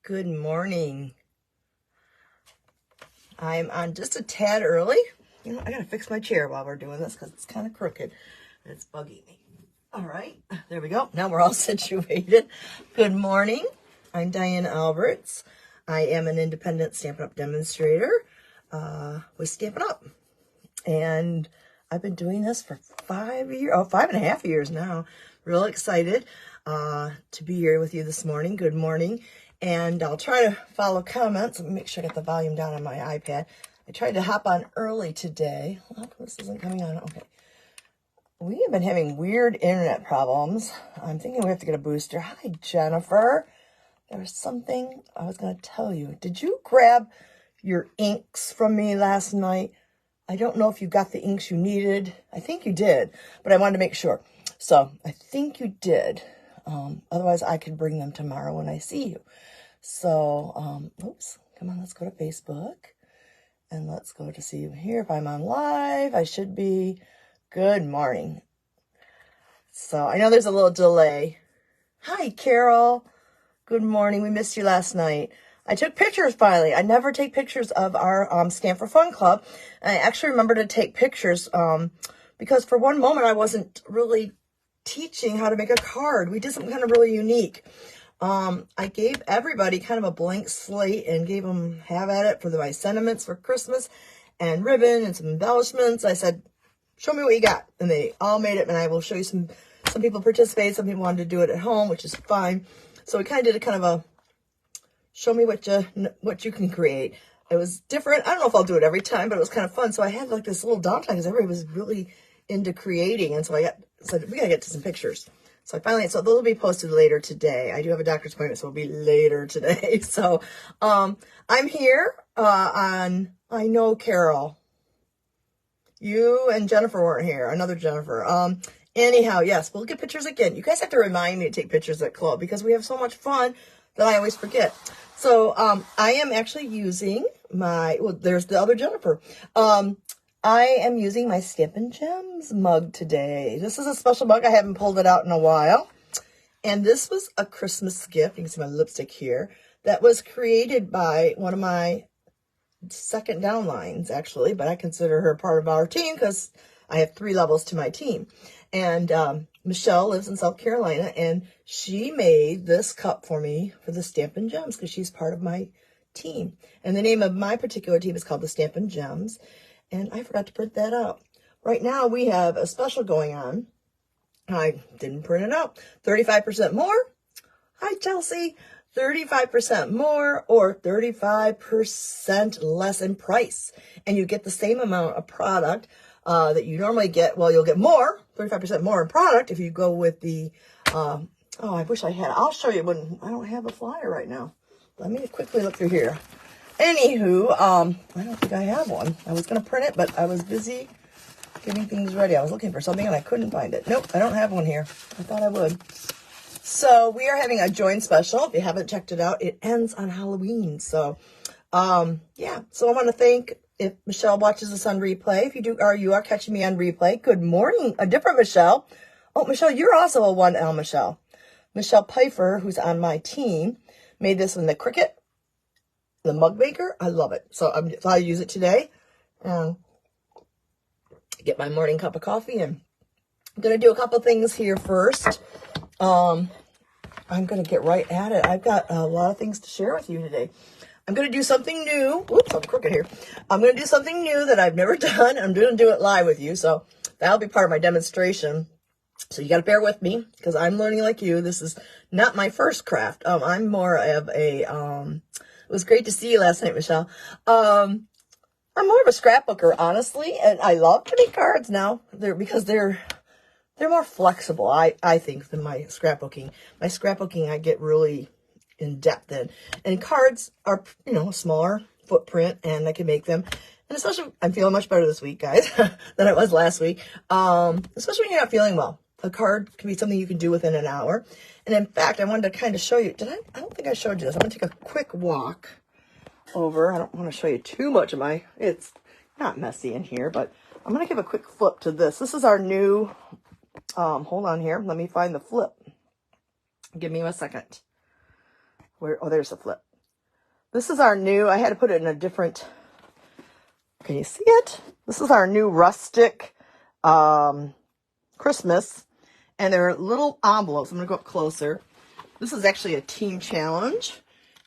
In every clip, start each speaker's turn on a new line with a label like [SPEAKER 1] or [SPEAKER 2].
[SPEAKER 1] Good morning. I'm on just a tad early. You know, I gotta fix my chair while we're doing this because it's kind of crooked and it's bugging me. All right, there we go. Now we're all situated. Good morning. I'm Diane Alberts. I am an independent Stampin' Up! Demonstrator with Stampin' Up! And I've been doing this for 5.5 years now. Real excited to be here with you this morning. Good morning. And I'll try to follow comments. Let me make sure I get the volume down on my iPad. I tried to hop on early today. How come this isn't coming on? Okay. We have been having weird internet problems. I'm thinking we have to get a booster. Hi, Jennifer. There was something I was going to tell you. Did you grab your inks from me last night? I don't know if you got the inks you needed. I think you did, but I wanted to make sure. So I think you did. Otherwise, I could bring them tomorrow when I see you. So, oops, come on, let's go to Facebook. And let's go to see you here. If I'm on live, I should be. Good morning. So I know there's a little delay. Hi, Carol. Good morning. We missed you last night. I took pictures finally. I never take pictures of our Stamp for Fun Club. I actually remember to take pictures because for one moment I wasn't really teaching how to make a card. We did something kind of really unique. I gave everybody kind of a blank slate and gave them have at it for my sentiments for Christmas and ribbon and some embellishments. I said, show me what you got. And they all made it, and I will show you some people participated, some people wanted to do it at home, which is fine. So we kind of did a kind of a show me what you can create. It was different. I don't know if I'll do it every time, but it was kind of fun. So I had like this little downtime because everybody was really into creating. And so I said, we got to get to some pictures. So so those will be posted later today. I do have a doctor's appointment, so it'll be later today. So I'm here I know Carol. You and Jennifer weren't here. Another Jennifer. Anyhow, yes, we'll get pictures again. You guys have to remind me to take pictures at club because we have so much fun that I always forget. So I am actually using there's the other Jennifer. I am using my Stampin' Gems mug today. This is a special mug. I haven't pulled it out in a while. And this was a Christmas gift. You can see my lipstick here. That was created by one of my second downlines, actually. But I consider her part of our team because I have 3 levels to my team. And Michelle lives in South Carolina. And she made this cup for me for the Stampin' Gems because she's part of my team. And the name of my particular team is called the Stampin' Gems. And I forgot to print that out. Right now, we have a special going on. I didn't print it out. 35% more. Hi, Chelsea. 35% more or 35% less in price. And you get the same amount of product that you normally get. Well, you'll get more, 35% more in product if you go with the, I wish I had. I'll show you when I don't have a flyer right now. Let me quickly look through here. Anywho, I don't think I have one. I was going to print it, but I was busy getting things ready. I was looking for something and I couldn't find it. Nope, I don't have one here. I thought I would. So we are having a join special. If you haven't checked it out, it ends on Halloween. So, yeah. So I want to thank, if Michelle watches this on replay, if you do, or you are catching me on replay, good morning. A different Michelle. Oh, Michelle, you're also a 1L Michelle. Michelle Pfeiffer, who's on my team, made this in the Cricut. The mug maker, I love it. So I use it today. Get my morning cup of coffee, and I'm going to do a couple things here first. I'm going to get right at it. I've got a lot of things to share with you today. I'm going to do something new. Oops, I'm crooked here. I'm going to do something new that I've never done. I'm going to do it live with you. So that'll be part of my demonstration. So you got to bear with me because I'm learning like you. This is not my first craft. I'm more of a, it was great to see you last night, Michelle. I'm more of a scrapbooker, honestly, and I love to make cards now. Because they're more flexible, I think, than my scrapbooking. My scrapbooking, I get really in depth in, and cards are, a smaller footprint, and I can make them. And especially, I'm feeling much better this week, guys, than I was last week. Especially when you're not feeling well. A card can be something you can do within an hour. And in fact, I wanted to kind of show you. I don't think I showed you this. I'm going to take a quick walk over. I don't want to show you too much of it's not messy in here, but I'm going to give a quick flip to this. This is our new, hold on here. Let me find the flip. Give me a second. Oh, there's the flip. This is our new, I had to put it in a different, can you see it? This is our new rustic Christmas. And they're little envelopes. I'm going to go up closer. This is actually a team challenge.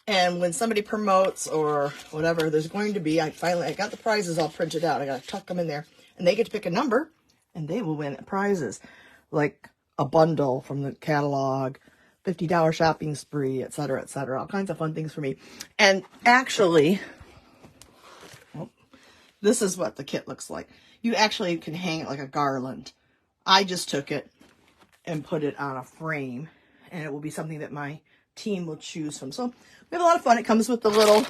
[SPEAKER 1] And when somebody promotes or whatever, there's going to be, I got the prizes all printed out. I got to tuck them in there. And they get to pick a number, and they will win prizes. Like a bundle from the catalog, $50 shopping spree, etc., etc. All kinds of fun things for me. And actually, this is what the kit looks like. You actually can hang it like a garland. I just took it and put it on a frame, and it will be something that my team will choose from. So we have a lot of fun. It comes with the little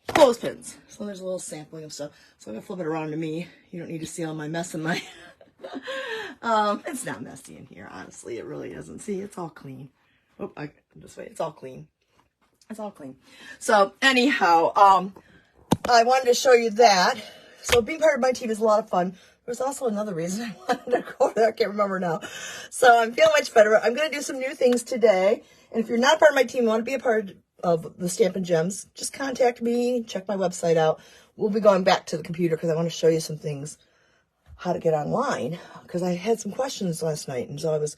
[SPEAKER 1] clothespins. So there's a little sampling of stuff. So I'm going to flip it around to me. You don't need to see all my mess in my... it's not messy in here, honestly. It really isn't. See, it's all clean. Oh, this way. It's all clean. It's all clean. So anyhow, I wanted to show you that. So being part of my team is a lot of fun. There's also another reason I wanted to go there. I can't remember now. So I'm feeling much better. I'm going to do some new things today. And if you're not part of my team, you want to be a part of the Stampin' Gems, just contact me. Check my website out. We'll be going back to the computer because I want to show you some things, how to get online. Because I had some questions last night, and so I was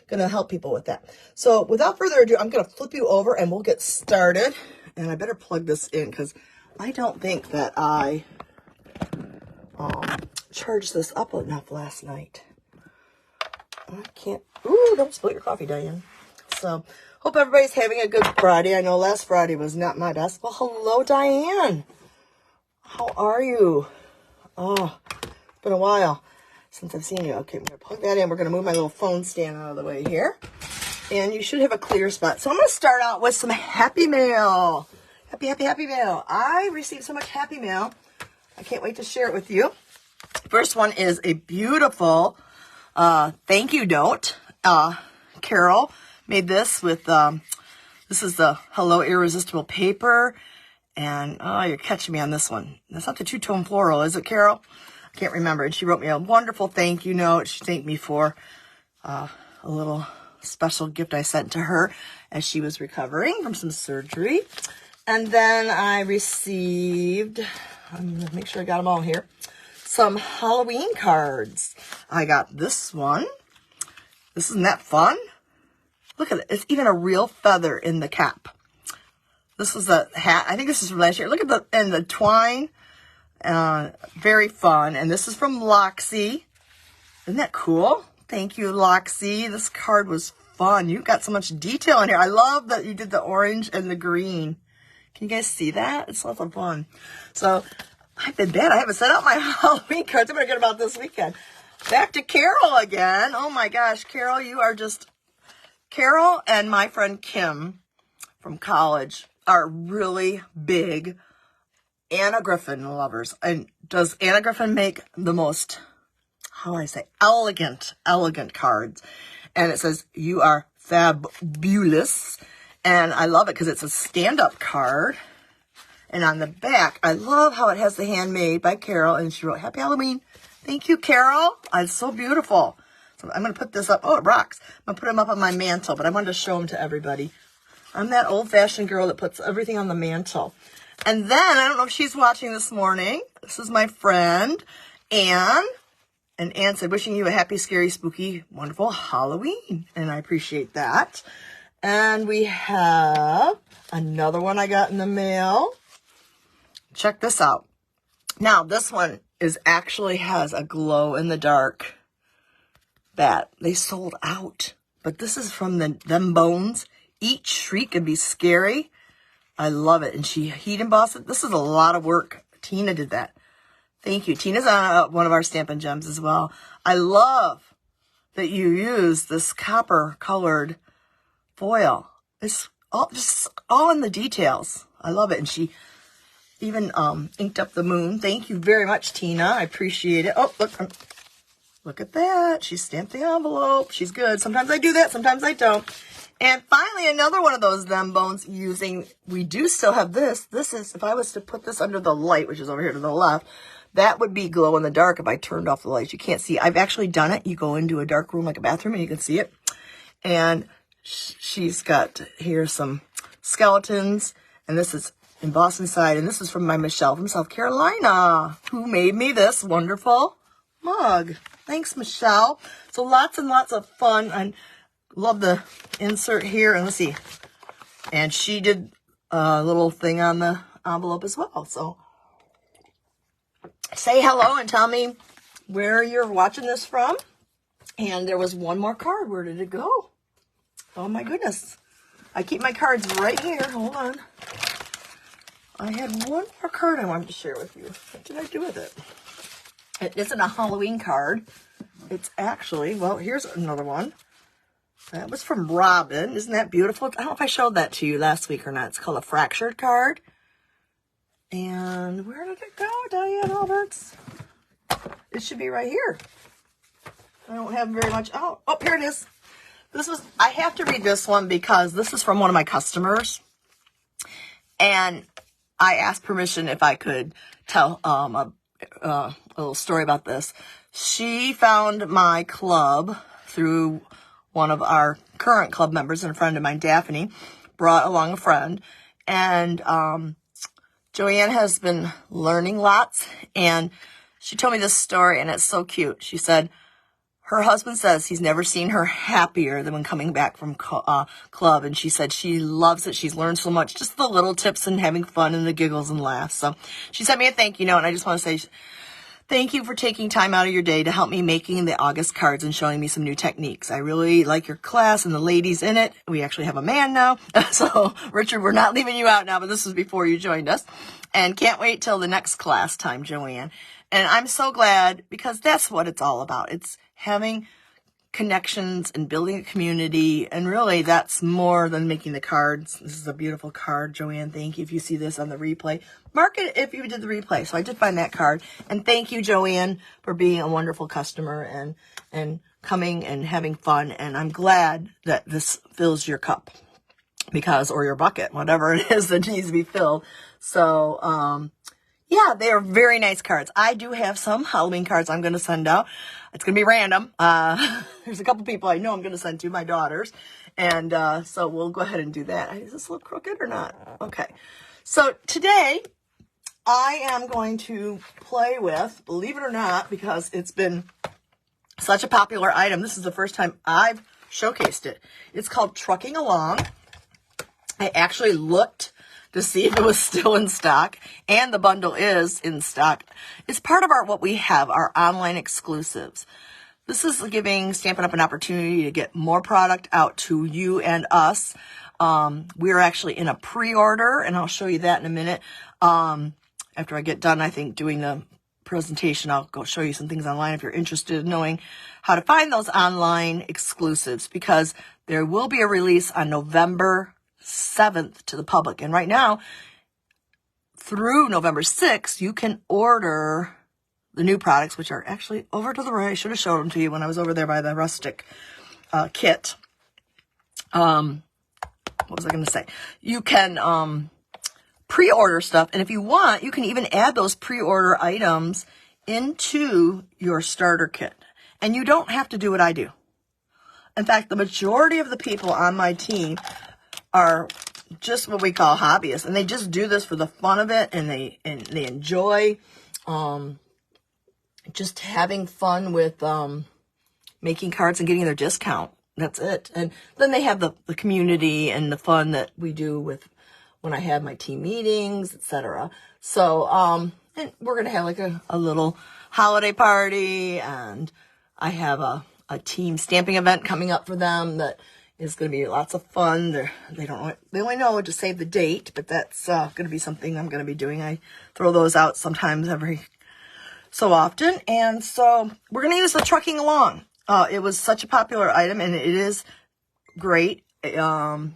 [SPEAKER 1] going to help people with that. So without further ado, I'm going to flip you over and we'll get started. And I better plug this in because I don't think that I... charged this up enough last night. I can't. Ooh, don't spill your coffee, Diane. So, hope everybody's having a good Friday. I know last Friday was not my best. Well, hello, Diane. How are you? Oh, it's been a while since I've seen you. Okay, I'm going to plug that in. We're going to move my little phone stand out of the way here. And you should have a clear spot. So, I'm going to start out with some Happy Mail. Happy Mail. I received so much Happy Mail. I can't wait to share it with you. First one is a beautiful thank you note. Carol made this with, this is the Hello Irresistible paper. And, oh, you're catching me on this one. That's not the two-tone floral, is it, Carol? I can't remember. And she wrote me a wonderful thank you note. She thanked me for a little special gift I sent to her as she was recovering from some surgery. And then I received, I'm going to make sure I got them all here, some Halloween cards. I got this one. Isn't that fun? Look at it. It's even a real feather in the cap. This was the hat. I think this is from last year. Look at the twine. Very fun. And this is from Loxie. Isn't that cool? Thank you, Loxie. This card was fun. You got so much detail in here. I love that you did the orange and the green. Can you guys see that? It's lots of fun. So I've been bad. I haven't sent out my Halloween cards. I'm going to get them out this weekend. Back to Carol again. Oh my gosh, Carol, you are just... Carol and my friend Kim from college are really big Anna Griffin lovers. And does Anna Griffin make the most, how do I say, elegant cards? And it says, you are fabulous. And I love it because it's a stand-up card. And on the back, I love how it has the handmade by Carol. And she wrote, Happy Halloween. Thank you, Carol. It's so beautiful. So I'm going to put this up. Oh, it rocks. I'm going to put them up on my mantle. But I wanted to show them to everybody. I'm that old-fashioned girl that puts everything on the mantle. And then, I don't know if she's watching this morning. This is my friend, Anne. And Anne said, wishing you a happy, scary, spooky, wonderful Halloween. And I appreciate that. And we have another one I got in the mail. Check this out. Now, this one is actually has a glow-in-the-dark bat. They sold out. But this is from Them Bones. Each shriek can be scary. I love it. And she heat embossed it. This is a lot of work. Tina did that. Thank you. Tina's on one of our Stampin' Gems as well. I love that you use this copper-colored foil. It's just all in the details. I love it. And she even inked up the moon. Thank you very much, Tina. I appreciate it. Oh, look at that. She stamped the envelope. She's good. Sometimes I do that. Sometimes I don't. And finally, another one of those Them Bones using, we do still have this. This is, if I was to put this under the light, which is over here to the left, that would be glow in the dark if I turned off the lights. You can't see. I've actually done it. You go into a dark room like a bathroom and you can see it. And she's got here some skeletons, and this is in Boston side, and this is from my Michelle from South Carolina, who made me this wonderful mug. Thanks, Michelle. So lots and lots of fun. I love the insert here, and let's see. And she did a little thing on the envelope as well. So say hello and tell me where you're watching this from. And there was one more card. Where did it go? Oh my goodness. I keep my cards right here. Hold on. I had one more card I wanted to share with you. What did I do with it? It isn't a Halloween card. It's actually, well, here's another one. That was from Robin. Isn't that beautiful? I don't know if I showed that to you last week or not. It's called a Fractured card. And where did it go, Diane Alberts? It should be right here. I don't have very much. Oh, here it is. I have to read this one because this is from one of my customers. And I asked permission if I could tell a little story about this. She found my club through one of our current club members and a friend of mine, Daphne, brought along a friend. And Joanne has been learning lots. And she told me this story, and it's so cute. She said, her husband says he's never seen her happier than when coming back from club. And she said she loves it. She's learned so much, just the little tips and having fun and the giggles and laughs. So she sent me a thank you note, and I just want to say thank you for taking time out of your day to help me making the August cards and showing me some new techniques. I really like your class and the ladies in it. We actually have a man now. So Richard, we're not leaving you out now, but this was before you joined us. And can't wait till the next class time, Joanne. And I'm so glad, because that's what it's all about. It's having connections and building a community. And really, that's more than making the cards. This is a beautiful card, Joanne. Thank you. If you see this on the replay, mark it if you did the replay. So I did find that card. And thank you, Joanne, for being a wonderful customer and coming and having fun. And I'm glad that this fills your cup, or your bucket, whatever it is that needs to be filled. So, yeah, they are very nice cards. I do have some Halloween cards I'm going to send out. It's going to be random. There's a couple people I know I'm going to send to, my daughters. And so we'll go ahead and do that. Is this a little crooked or not? Okay. So today I am going to play with, believe it or not, because it's been such a popular item. This is the first time I've showcased it. It's called Trucking Along. I actually looked to see if it was still in stock, and the bundle is in stock. It's part of what we have, our online exclusives. This is giving Stampin' Up! An opportunity to get more product out to you and us. We're actually in a pre-order, and I'll show you that in a minute. After I get done, I think, doing the presentation, I'll go show you some things online if you're interested in knowing how to find those online exclusives, because there will be a release on November 7th to the public. And right now, through November 6th, you can order the new products, which are actually over to the right. I should have shown them to you when I was over there by the rustic kit. What was I going to say? You can pre-order stuff. And if you want, you can even add those pre-order items into your starter kit. And you don't have to do what I do. In fact, the majority of the people on my team are just what we call hobbyists, and they just do this for the fun of it, and they enjoy just having fun with making cards and getting their discount. That's it. And then they have the community and the fun that we do with when I have my team meetings, etc. So and we're gonna have like a little holiday party, and I have a team stamping event coming up for them that is going to be lots of fun. They only know to save the date, but that's going to be something I'm going to be doing. I throw those out sometimes every so often. And so we're going to use the Trucking Along. It was such a popular item, and it is great. I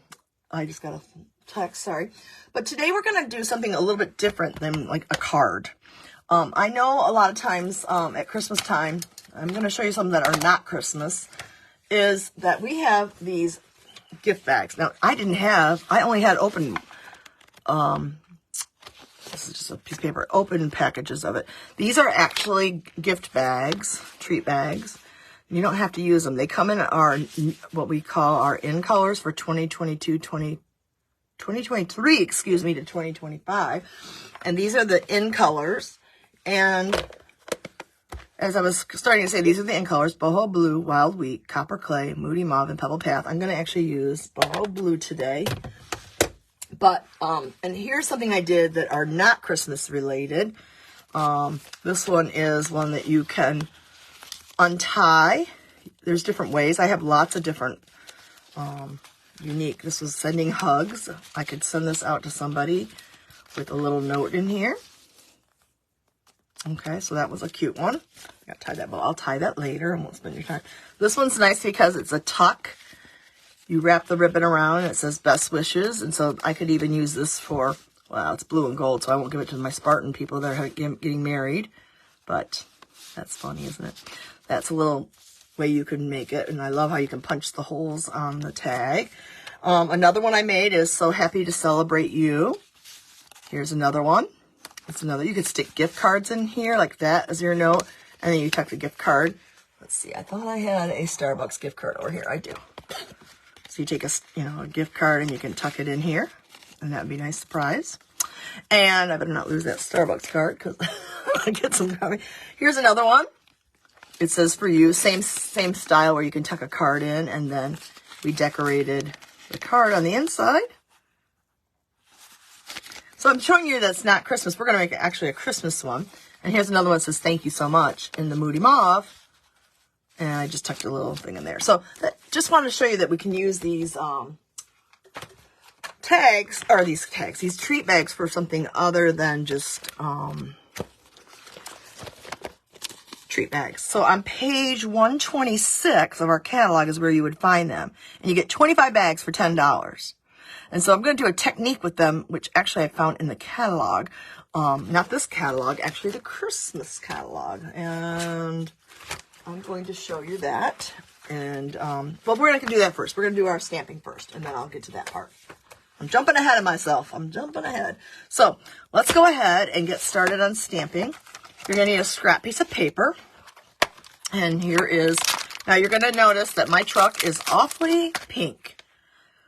[SPEAKER 1] just got a text, sorry. But today we're going to do something a little bit different than like a card. I know a lot of times at Christmas time, I'm going to show you some that are not Christmas, is that we have these gift bags. Now, I only had open, this is just a piece of paper, open packages of it. These are actually gift bags, treat bags. You don't have to use them. They come in our, what we call our in colors for 2023, excuse me, to 2025. And these are the in colors. And as I was starting to say, these are the in colors: Boho Blue, Wild Wheat, Copper Clay, Moody Mauve, and Pebble Path. I'm going to actually use Boho Blue today. But, and here's something I did that are not Christmas related. This one is one that you can untie. There's different ways. I have lots of different unique. This was sending hugs. I could send this out to somebody with a little note in here. Okay, so that was a cute one. I got to tie that, but I'll tie that later and won't spend your time. This one's nice because it's a tuck. You wrap the ribbon around and it says best wishes. And so I could even use this for, well, it's blue and gold, so I won't give it to my Spartan people that are getting married. But that's funny, isn't it? That's a little way you can make it. And I love how you can punch the holes on the tag. Another one I made is So Happy to Celebrate You. Here's another one. It's another. You could stick gift cards in here like that as your note. And then you tuck the gift card. Let's see. I thought I had a Starbucks gift card over here. I do. So you take a gift card and you can tuck it in here. And that would be a nice surprise. And I better not lose that Starbucks card because I get some coffee. Here's another one. It says for you, same style where you can tuck a card in, and then we decorated the card on the inside. So I'm showing you that's not Christmas. We're going to make actually a Christmas one. And here's another one that says thank you so much in the Moody Mauve. And I just tucked a little thing in there. So just wanted to show you that we can use these these treat bags for something other than just treat bags. So on page 126 of our catalog is where you would find them. And you get 25 bags for $10. And so I'm going to do a technique with them, which actually I found in the catalog. Not this catalog, actually the Christmas catalog. And I'm going to show you that. And, but we're not going to do that first. We're going to do our stamping first, and then I'll get to that part. I'm jumping ahead of myself. I'm jumping ahead. So let's go ahead and get started on stamping. You're going to need a scrap piece of paper. And here is, now you're going to notice that my truck is awfully pink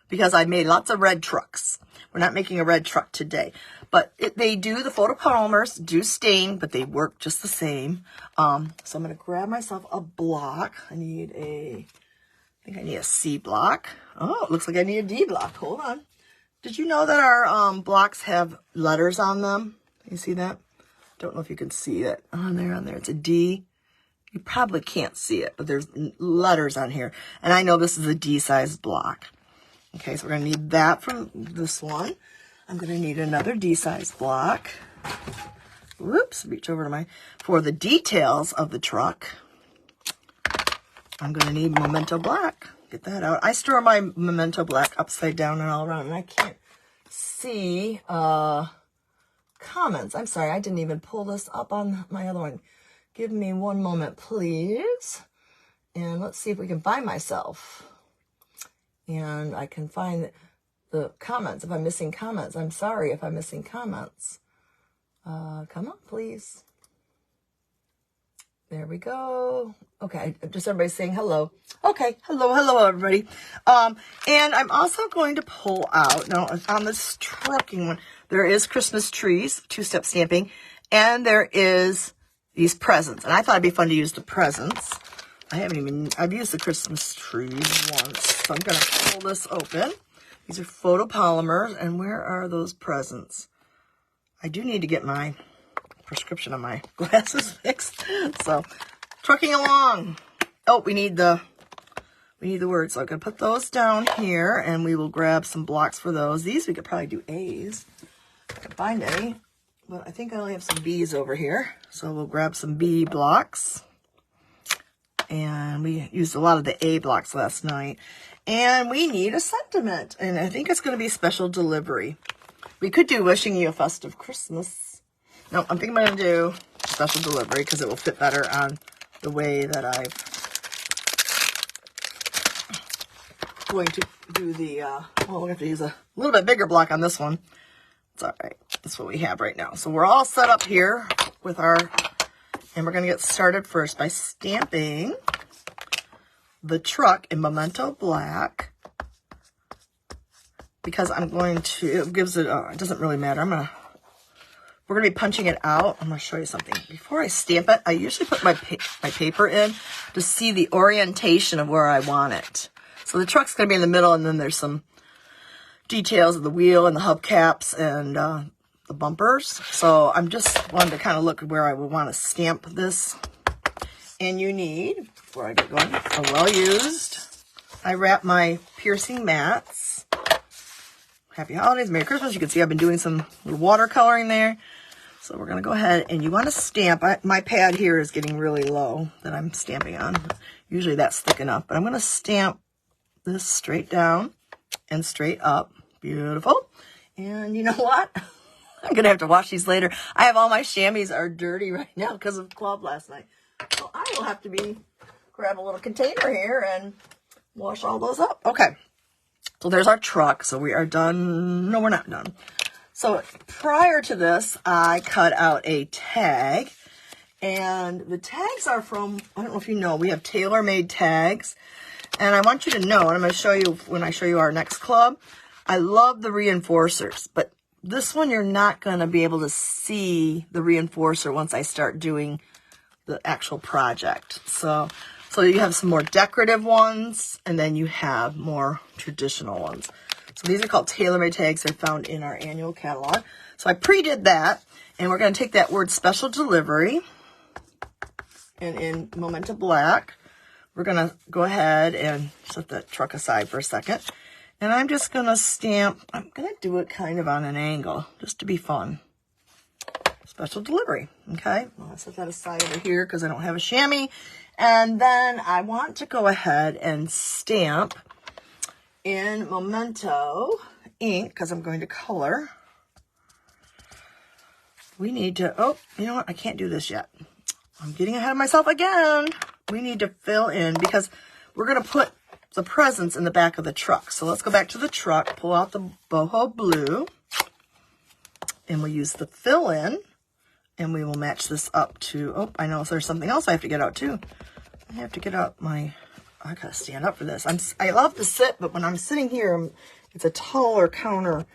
[SPEAKER 1] because I made lots of red trucks. We're not making a red truck today. But they do, the photopolymers do stain, but they work just the same. So I'm going to grab myself a block. I think I need a C block. Oh, it looks like I need a D block. Hold on. Did you know that our blocks have letters on them? You see that? Don't know if you can see it. On there. It's a D. You probably can't see it, but there's letters on here. And I know this is a D-sized block. Okay, so we're going to need that from this one. I'm going to need another D-sized block. Whoops, reach over to for the details of the truck. I'm going to need Memento Black. Get that out. I store my Memento Black upside down and all around, and I can't see comments. I'm sorry, I didn't even pull this up on my other one. Give me one moment, please. And let's see if we can find myself. And I can find the comments. If I'm missing comments, I'm sorry if I'm missing comments. Come on, please. There we go. Okay, just everybody saying hello. Okay, hello, everybody. And I'm also going to pull out, now on this trucking one, there is Christmas trees, two-step stamping, and there is these presents. And I thought it'd be fun to use the presents. I've used the Christmas trees once. So I'm going to pull this open. These are photopolymers, and where are those presents? I do need to get my prescription on my glasses fixed. So, trucking along. Oh, we need the words. So I'm going to put those down here, and we will grab some blocks for those. These we could probably do A's. I can find any, but I think I only have some B's over here. So we'll grab some B blocks. And we used a lot of the A blocks last night. And we need a sentiment. And I think it's going to be special delivery. We could do wishing you a festive Christmas. No, I'm thinking I'm going to do special delivery because it will fit better on the way that I'm going to do the, well, we're going to have to use a little bit bigger block on this one. It's all right. That's what we have right now. So we're all set up here with our, and we're going to get started first by stamping the truck in Memento Black because I'm going to, it gives it, it doesn't really matter. We're going to be punching it out. I'm going to show you something. Before I stamp it, I usually put my paper in to see the orientation of where I want it. So the truck's going to be in the middle, and then there's some details of the wheel and the hubcaps and the bumpers. So I'm just wanted to kind of look at where I would want to stamp this. And you need, before I get going, a well-used. I wrap my piercing mats. Happy holidays, Merry Christmas. You can see I've been doing some watercoloring there. So we're going to go ahead, and you want to stamp. My pad here is getting really low that I'm stamping on. Usually that's thick enough, but I'm going to stamp this straight down and straight up. Beautiful. And you know what? I'm going to have to wash these later. I have all my chamois are dirty right now because of club last night. So I will have to grab a little container here and wash all those up. Okay. So there's our truck. So we are done. No, we're not done. So prior to this, I cut out a tag. And the tags are from, I don't know if you know, we have tailor-made tags. And I want you to know, and I'm going to show you when I show you our next club, I love the reinforcers. But this one, you're not going to be able to see the reinforcer once I start doing the actual project. So you have some more decorative ones, and then you have more traditional ones. So these are called tailor-made tags. They're found in our annual catalog. So I pre-did that, and we're going to take that word special delivery, and in Memento Black, we're going to go ahead and set that truck aside for a second. And I'm just going to stamp, I'm going to do it kind of on an angle, just to be fun. Special delivery, okay? I'll set that aside over here because I don't have a chamois. And then I want to go ahead and stamp in Memento ink because I'm going to color. We need to, oh, you know what? I can't do this yet. I'm getting ahead of myself again. We need to fill in because we're going to put the presents in the back of the truck. So let's go back to the truck, pull out the boho blue, and we'll use the fill in, and we will match this up to, oh, I know there's something else I have to get out too. I have to get out my, I gotta stand up for this. I love to sit, but when I'm sitting here, it's a taller counter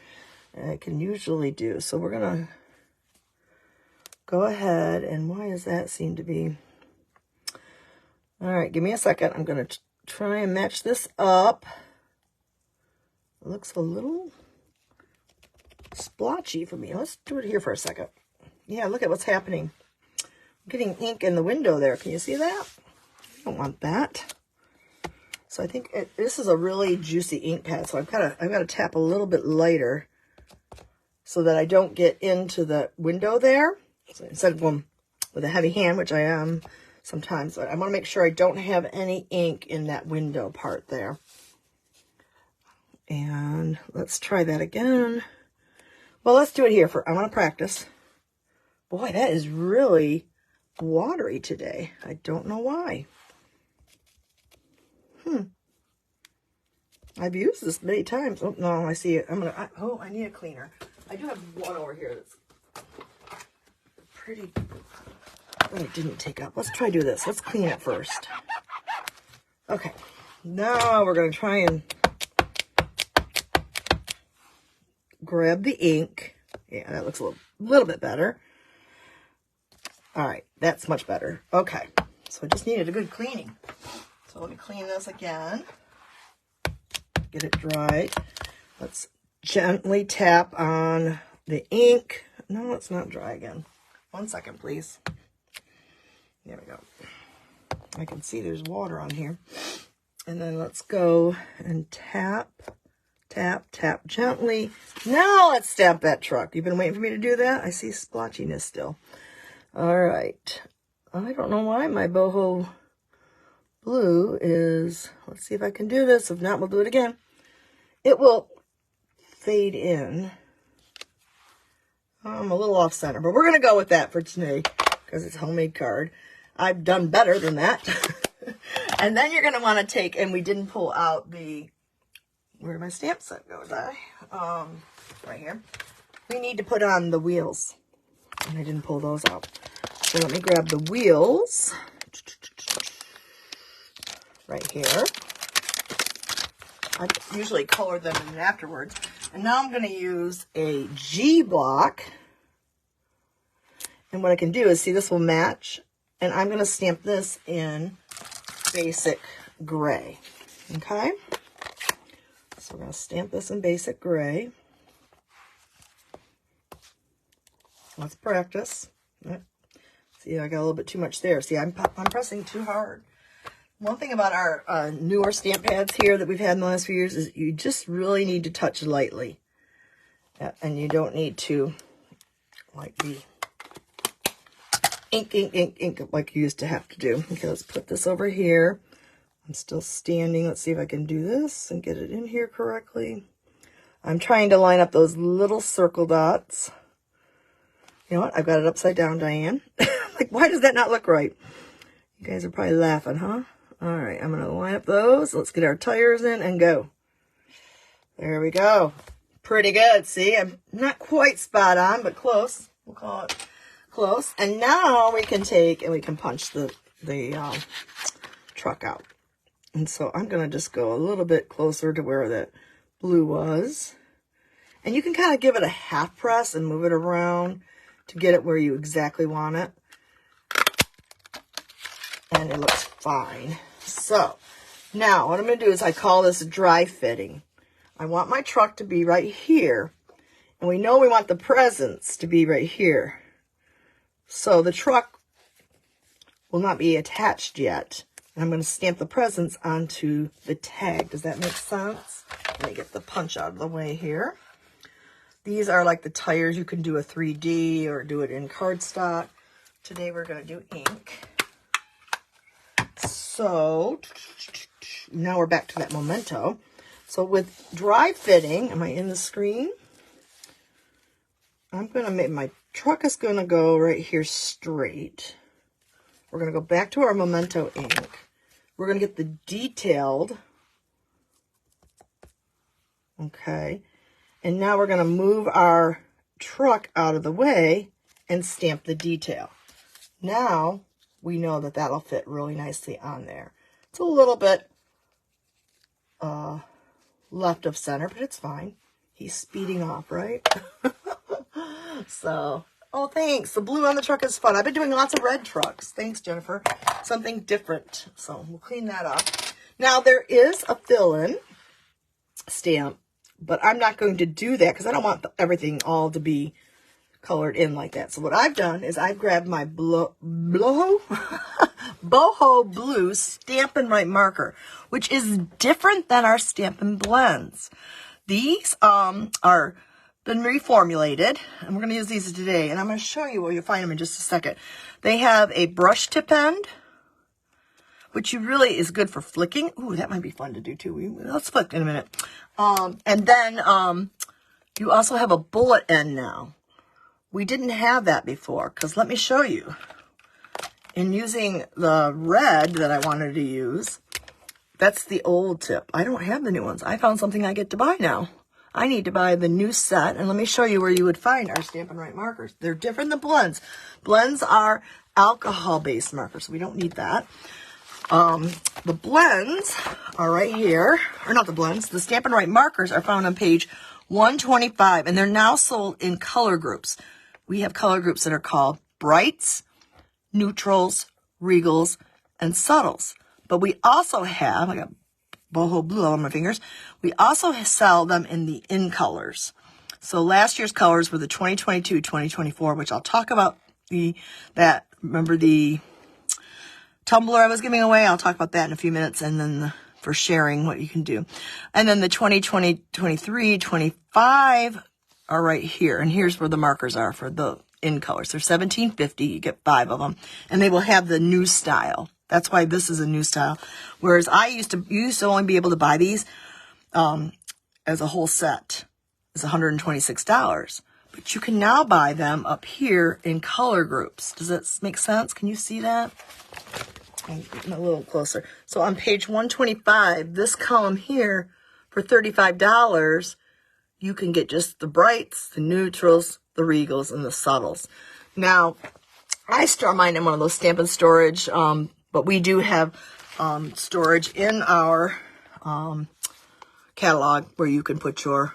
[SPEAKER 1] than I can usually do. So we're gonna go ahead, and why does that seem to be? All right, give me a second. I'm gonna try and match this up. It looks a little splotchy for me. Let's do it here for a second. Yeah, look at what's happening. I'm getting ink in the window there. Can you see that? I don't want that. So I think this is a really juicy ink pad. So I've got to tap a little bit lighter so that I don't get into the window there. So instead of going with a heavy hand, which I am sometimes, but I want to make sure I don't have any ink in that window part there. And let's try that again. Well, let's do it here I want to practice. Boy, that is really watery today. I don't know why. I've used this many times. Oh, no, I see it. Oh, I need a cleaner. I do have one over here that's pretty, but it didn't take up. Let's try do this. Let's clean it first. Okay. Now we're going to try and grab the ink. Yeah, that looks a little bit better. All right, that's much better. Okay, so I just needed a good cleaning. So let me clean this again. Get it dry. Let's gently tap on the ink. No, it's not dry again. 1 second, please. There we go. I can see there's water on here. And then let's go and tap, tap, tap gently. Now let's stamp that truck. You've been waiting for me to do that? I see splotchiness still. All right. I don't know why my boho blue is, let's see if I can do this. If not, we'll do it again. It will fade in. I'm a little off center, but we're going to go with that for today because it's a homemade card. I've done better than that. And then you're going to want to take, and we didn't pull out the, where did my stamp set go? Right here. We need to put on the wheels. And I didn't pull those out. So let me grab the wheels. right here. I usually color them in afterwards. And now I'm going to use a G block. And what I can do is, see, this will match. And I'm going to stamp this in basic gray. Okay? So we're going to stamp this in basic gray. Let's practice. See, I got a little bit too much there. See, I'm pressing too hard. One thing about our newer stamp pads here that we've had in the last few years is you just really need to touch lightly. And you don't need to, like, be ink like you used to have to do. Okay, let's put this over here. I'm still standing. Let's see if I can do this and get it in here correctly. I'm trying to line up those little circle dots. You know what? I've got it upside down, Diane. Like, why does that not look right? You guys are probably laughing, huh? All right, I'm going to line up those. Let's get our tires in and go. There we go. Pretty good. See, I'm not quite spot on, but close. We'll call it close. And now we can take and we can punch the truck out. And so I'm going to just go a little bit closer to where that blue was. And you can kind of give it a half press and move it around to get it where you exactly want it. And it looks fine. So now what I'm going to do is I call this dry fitting. I want my truck to be right here. And we know we want the presents to be right here. So the truck will not be attached yet. And I'm going to stamp the presents onto the tag. Does that make sense? Let me get the punch out of the way here. These are like the tires. You can do a 3D or do it in cardstock. Today we're going to do ink. So now we're back to that memento. So with dry fitting, am I in the screen? I'm going to make, my truck is going to go right here straight. We're going to go back to our memento ink. We're going to get the detailed. Okay. And now we're going to move our truck out of the way and stamp the detail. Now we know that that'll fit really nicely on there. It's a little bit left of center, but it's fine. He's speeding off, right? So, oh, thanks. The blue on the truck is fun. I've been doing lots of red trucks. Thanks, Jennifer. Something different. So we'll clean that up. Now there is a fill-in stamp, but I'm not going to do that because I don't want everything all to be colored in like that. So what I've done is I've grabbed my Boho Blue Stampin' Right marker, which is different than our Stampin' Blends. These are been reformulated, and we're going to use these today, and I'm going to show you where you'll find them in just a second. They have a brush tip end, which really is good for flicking. Ooh, that might be fun to do too. Let's flick in a minute. And then you also have a bullet end now. We didn't have that before, because let me show you. In using the red that I wanted to use, that's the old tip. I don't have the new ones. I found something I get to buy now. I need to buy the new set, and let me show you where you would find our Stampin' Right markers. They're different than blends. Blends are alcohol-based markers, so we don't need that. The blends are right here, or not the blends, the Stampin' Right markers are found on page 125, and they're now sold in color groups. We have color groups that are called brights, neutrals, regals, and subtles. But we also have, I got boho blue all on my fingers, we also sell them in the in colors. So last year's colors were the 2022-2024, which I'll talk about remember the tumbler I was giving away? I'll talk about that in a few minutes, and then for sharing what you can do. And then the 2020, 23, 25 are right here. And here's where the markers are for the in colors. They're $17.50. You get 5 of them. And they will have the new style. That's why this is a new style. Whereas I used to only be able to buy these as a whole set. It's $126. But you can now buy them up here in color groups. Does that make sense? Can you see that? I'm getting a little closer. So on page 125, this column here, for $35, you can get just the brights, the neutrals, the regals, and the subtles. Now, I store mine in one of those Stampin' Storage, but we do have storage in our catalog where you can put your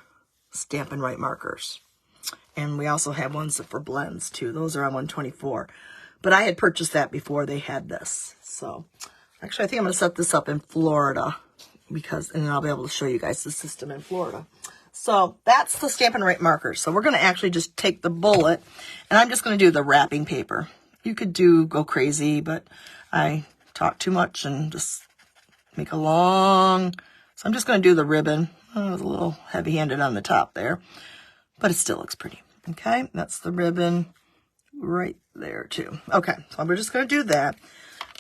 [SPEAKER 1] Stampin' Write markers. And we also have ones for blends too. Those are on 124. But I had purchased that before they had this. So actually I think I'm going to set this up in Florida and then I'll be able to show you guys the system in Florida. So that's the Stampin' Write markers. So we're going to actually just take the bullet and I'm just going to do the wrapping paper. You could go crazy, but I talk too much and just make a long, so I'm just going to do the ribbon. Oh, it was a little heavy-handed on the top there, but it still looks pretty. Okay, that's the ribbon right there too. Okay, so we're just going to do that.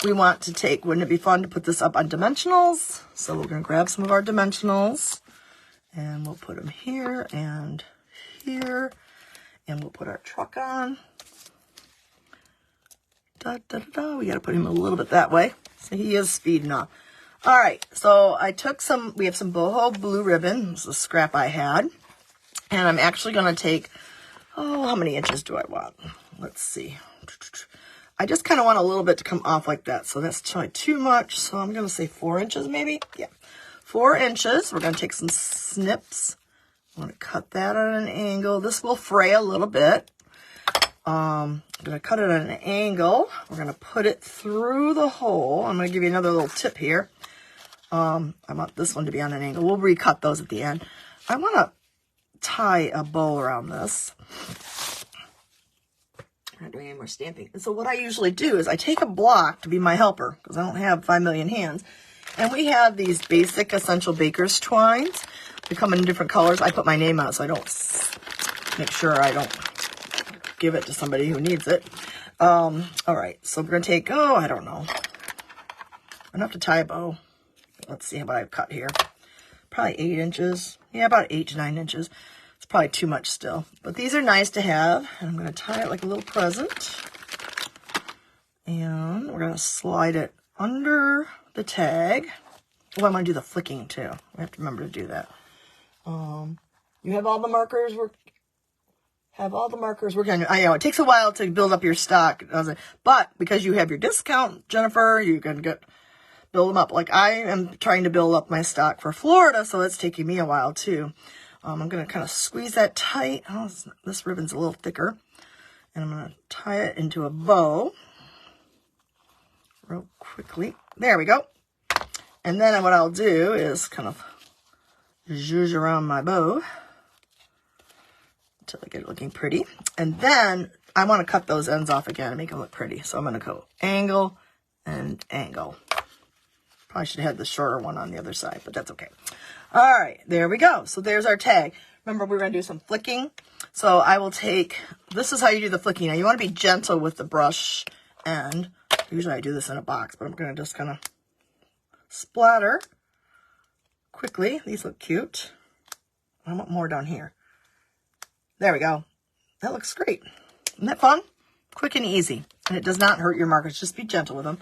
[SPEAKER 1] We want to take, wouldn't it be fun to put this up on dimensionals? So we're going to grab some of our dimensionals and we'll put them here and here, and we'll put our truck on. Da, da, da, da. We got to put him a little bit that way. So he is speeding up. All right, so I took we have some boho blue ribbon. This is a scrap I had. And I'm actually going to take, how many inches do I want? Let's see. I just kind of want a little bit to come off like that. So that's probably too much. So I'm going to say 4 inches maybe. Yeah, 4 inches. We're going to take some snips. I'm going to cut that at an angle. This will fray a little bit. I'm going to cut it at an angle. We're going to put it through the hole. I'm going to give you another little tip here. I want this one to be on an angle. We'll recut those at the end. I want to tie a bow around this. I'm not doing any more stamping. And so what I usually do is I take a block to be my helper because I don't have 5 million hands. And we have these basic essential baker's twines. They come in different colors. I put my name on it so I don't make sure I don't give it to somebody who needs it. All right, so we're going to take, I don't know. I'm going to have to tie a bow. Let's see what I've cut here. Probably 8 inches. Yeah, about 8 to 9 inches. It's probably too much still. But these are nice to have. And I'm going to tie it like a little present. And we're going to slide it under the tag. Oh, I'm going to do the flicking too. I have to remember to do that. You have all the markers. I know it takes a while to build up your stock, doesn't it? But because you have your discount, Jennifer, you can build them up. Like I am trying to build up my stock for Florida, so it's taking me a while too. I'm going to kind of squeeze that tight. Oh, this ribbon's a little thicker. And I'm going to tie it into a bow real quickly. There we go. And then what I'll do is kind of zhuzh around my bow until I get it looking pretty. And then I want to cut those ends off again and make them look pretty. So I'm going to go angle and angle. Probably should have had the shorter one on the other side, but that's okay. All right, there we go. So there's our tag. Remember, we're going to do some flicking. So I will take, this is how you do the flicking. Now, you want to be gentle with the brush end. Usually I do this in a box, but I'm going to just kind of splatter quickly. These look cute. I want more down here. There we go. That looks great. Isn't that fun? Quick and easy. And it does not hurt your markers. Just be gentle with them.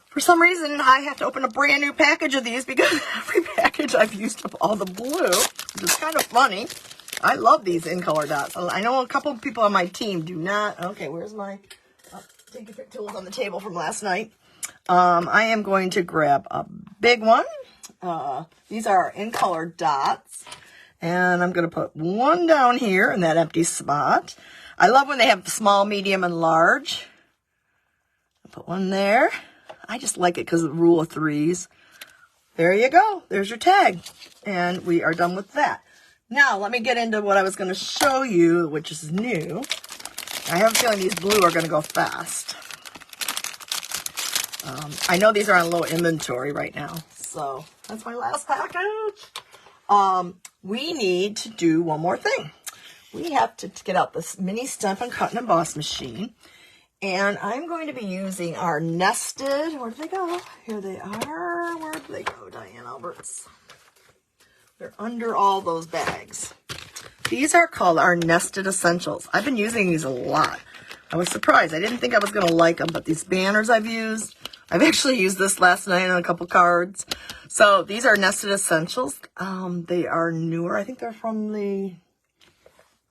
[SPEAKER 1] For some reason, I have to open a brand new package of these because every package I've used up all the blue, which is kind of funny. I love these in color dots. I know a couple of people on my team do not. Okay, where's my Take Your Pick tools on the table from last night? I am going to grab a big one. These are in color dots. And I'm going to put one down here in that empty spot. I love when they have small, medium, and large. I'll put one there. I just like it because of the rule of threes. There you go. There's your tag. And we are done with that. Now, let me get into what I was going to show you, which is new. I have a feeling these blue are going to go fast. I know these are on low inventory right now. So, that's my last package. We need to do one more thing. We have to get out this mini Stampin' Cut and Emboss machine. And I'm going to be using our nested, where did they go? Here they are. Where did they go, Diane Alberts? They're under all those bags. These are called our Nested Essentials. I've been using these a lot. I was surprised. I didn't think I was going to like them, but these banners I've used. I've actually used this last night on a couple cards. So these are Nested Essentials. They are newer. I think they're from the,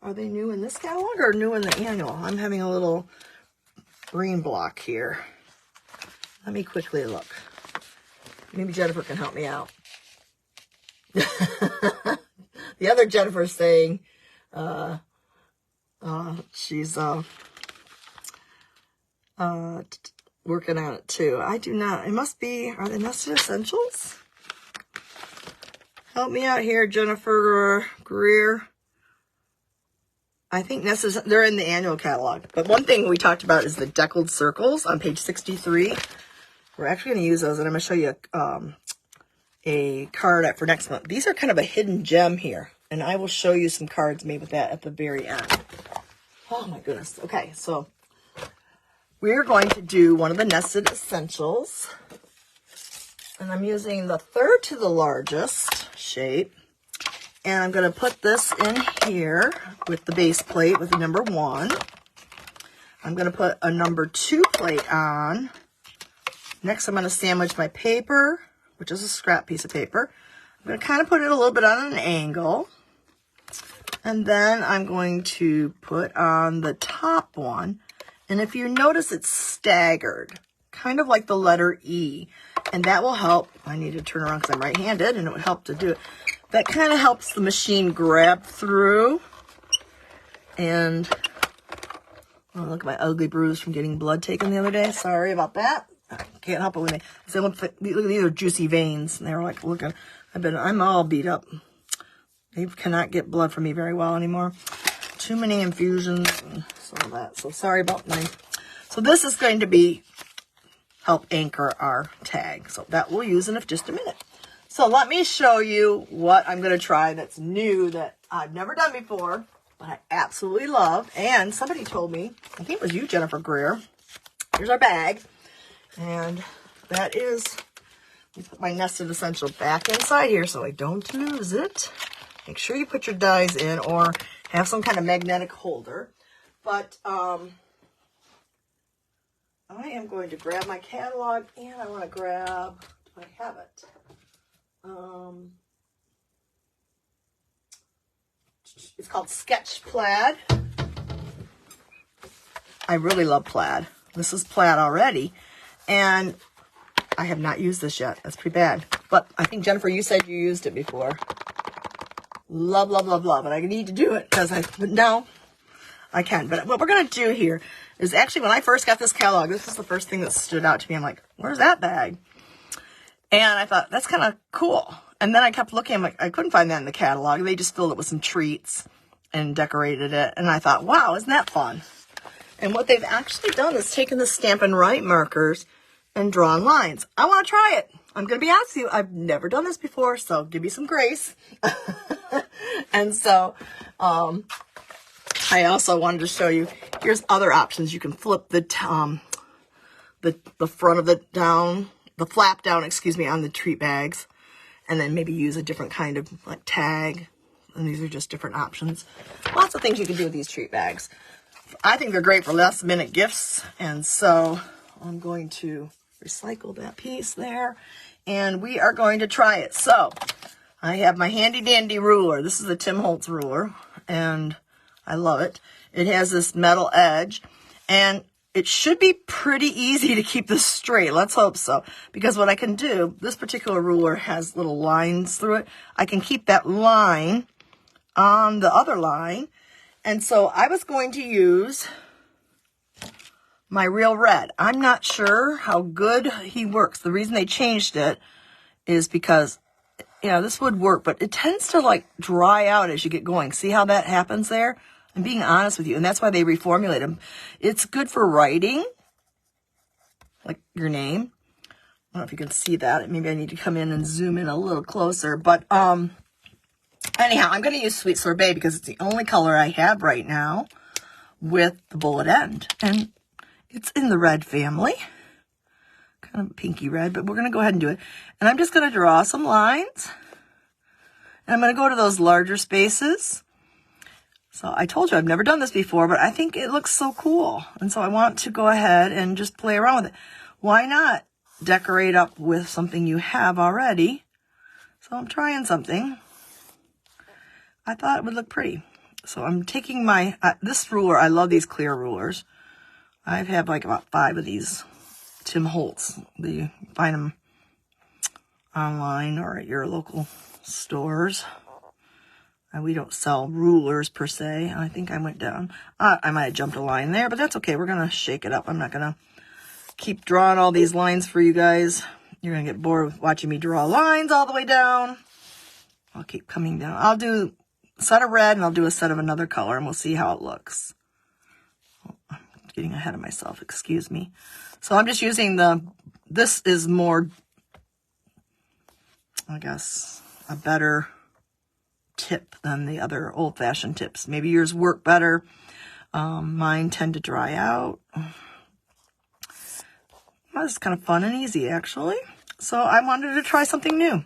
[SPEAKER 1] are they new in this catalog or new in the annual? I'm having a little green block here. Let me quickly look. maybe Jennifer can help me out. The other Jennifer's saying she's working on it too. I do not. It must be, are they Nested Essentials? Help me out here, Jennifer Greer. I think they're in the annual catalog. But one thing we talked about is the deckled circles on page 63. We're actually going to use those, and I'm going to show you a card for next month. These are kind of a hidden gem here, and I will show you some cards made with that at the very end. Oh my goodness. Okay, so we're going to do one of the Nested Essentials, and I'm using the 3rd to the largest shape. And I'm going to put this in here with the base plate with the number 1. I'm going to put a number 2 plate on. Next, I'm going to sandwich my paper, which is a scrap piece of paper. I'm going to kind of put it a little bit on an angle. And then I'm going to put on the top one. And if you notice, it's staggered, kind of like the letter E. And that will help. I need to turn around because I'm right-handed, and it would help to do it. That kind of helps the machine grab through. And, oh, look at my ugly bruise from getting blood taken the other day. Sorry about that. I can't help it when look at these are juicy veins. And they're like, look at, I'm all beat up. They cannot get blood from me very well anymore. Too many infusions and all that. So sorry about so this is going to help anchor our tag. So that we'll use in just a minute. So let me show you what I'm going to try that's new that I've never done before, but I absolutely love. And somebody told me, I think it was you, Jennifer Greer. Here's our bag. And that is, let me put my Nested Essential back inside here so I don't lose it. Make sure you put your dies in or have some kind of magnetic holder. But I am going to grab my catalog, and I want to grab, do I have it? It's called Sketch Plaid. I really love plaid. This is plaid already, and I have not used this yet. That's pretty bad. But I think, Jennifer, you said you used it before. Love, love, love, love. And I need to do it because now I can. But what we're going to do here is actually, when I first got this catalog, this was the first thing that stood out to me. I'm like, where's that bag? And I thought, that's kind of cool. And then I kept looking. I'm like, I couldn't find that in the catalog. They just filled it with some treats and decorated it. And I thought, wow, isn't that fun? And what they've actually done is taken the Stampin' Write markers and drawn lines. I want to try it. I'm going to be honest with you. I've never done this before, so give me some grace. And so I also wanted to show you, here's other options. You can flip the front of the flap down, on the treat bags, and then maybe use a different kind of like tag. And these are just different options. Lots of things you can do with these treat bags. I think they're great for last minute gifts. And so I'm going to recycle that piece there, and we are going to try it. So I have my handy dandy ruler. This is a Tim Holtz ruler, and I love it. It has this metal edge, and it should be pretty easy to keep this straight. Let's hope so. Because what I can do, this particular ruler has little lines through it. I can keep that line on the other line. And so I was going to use my Real Red. I'm not sure how good he works. The reason they changed it is because, this would work, but it tends to like dry out as you get going. See how that happens there? I'm being honest with you, and that's why they reformulate them. It's good for writing, like your name. I don't know if you can see that. Maybe I need to come in and zoom in a little closer. But anyhow, I'm going to use Sweet Sorbet because it's the only color I have right now with the bullet end. And it's in the red family. Kind of pinky red, but we're going to go ahead and do it. And I'm just going to draw some lines. And I'm going to go to those larger spaces. So I told you I've never done this before, but I think it looks so cool. And so I want to go ahead and just play around with it. Why not decorate up with something you have already? So I'm trying something. I thought it would look pretty. So I'm taking my, this ruler, I love these clear rulers. I have like about 5 of these Tim Holtz. You find them online or at your local stores. And we don't sell rulers per se. I think I went down. I might have jumped a line there, but that's okay. We're going to shake it up. I'm not going to keep drawing all these lines for you guys. You're going to get bored with watching me draw lines all the way down. I'll keep coming down. I'll do a set of red and I'll do a set of another color and we'll see how it looks. I'm getting ahead of myself, excuse me. So I'm just using this is more, I guess, a better tip than the other old-fashioned tips. Maybe yours work better. Mine tend to dry out. Well, it's kind of fun and easy, actually. So I wanted to try something new.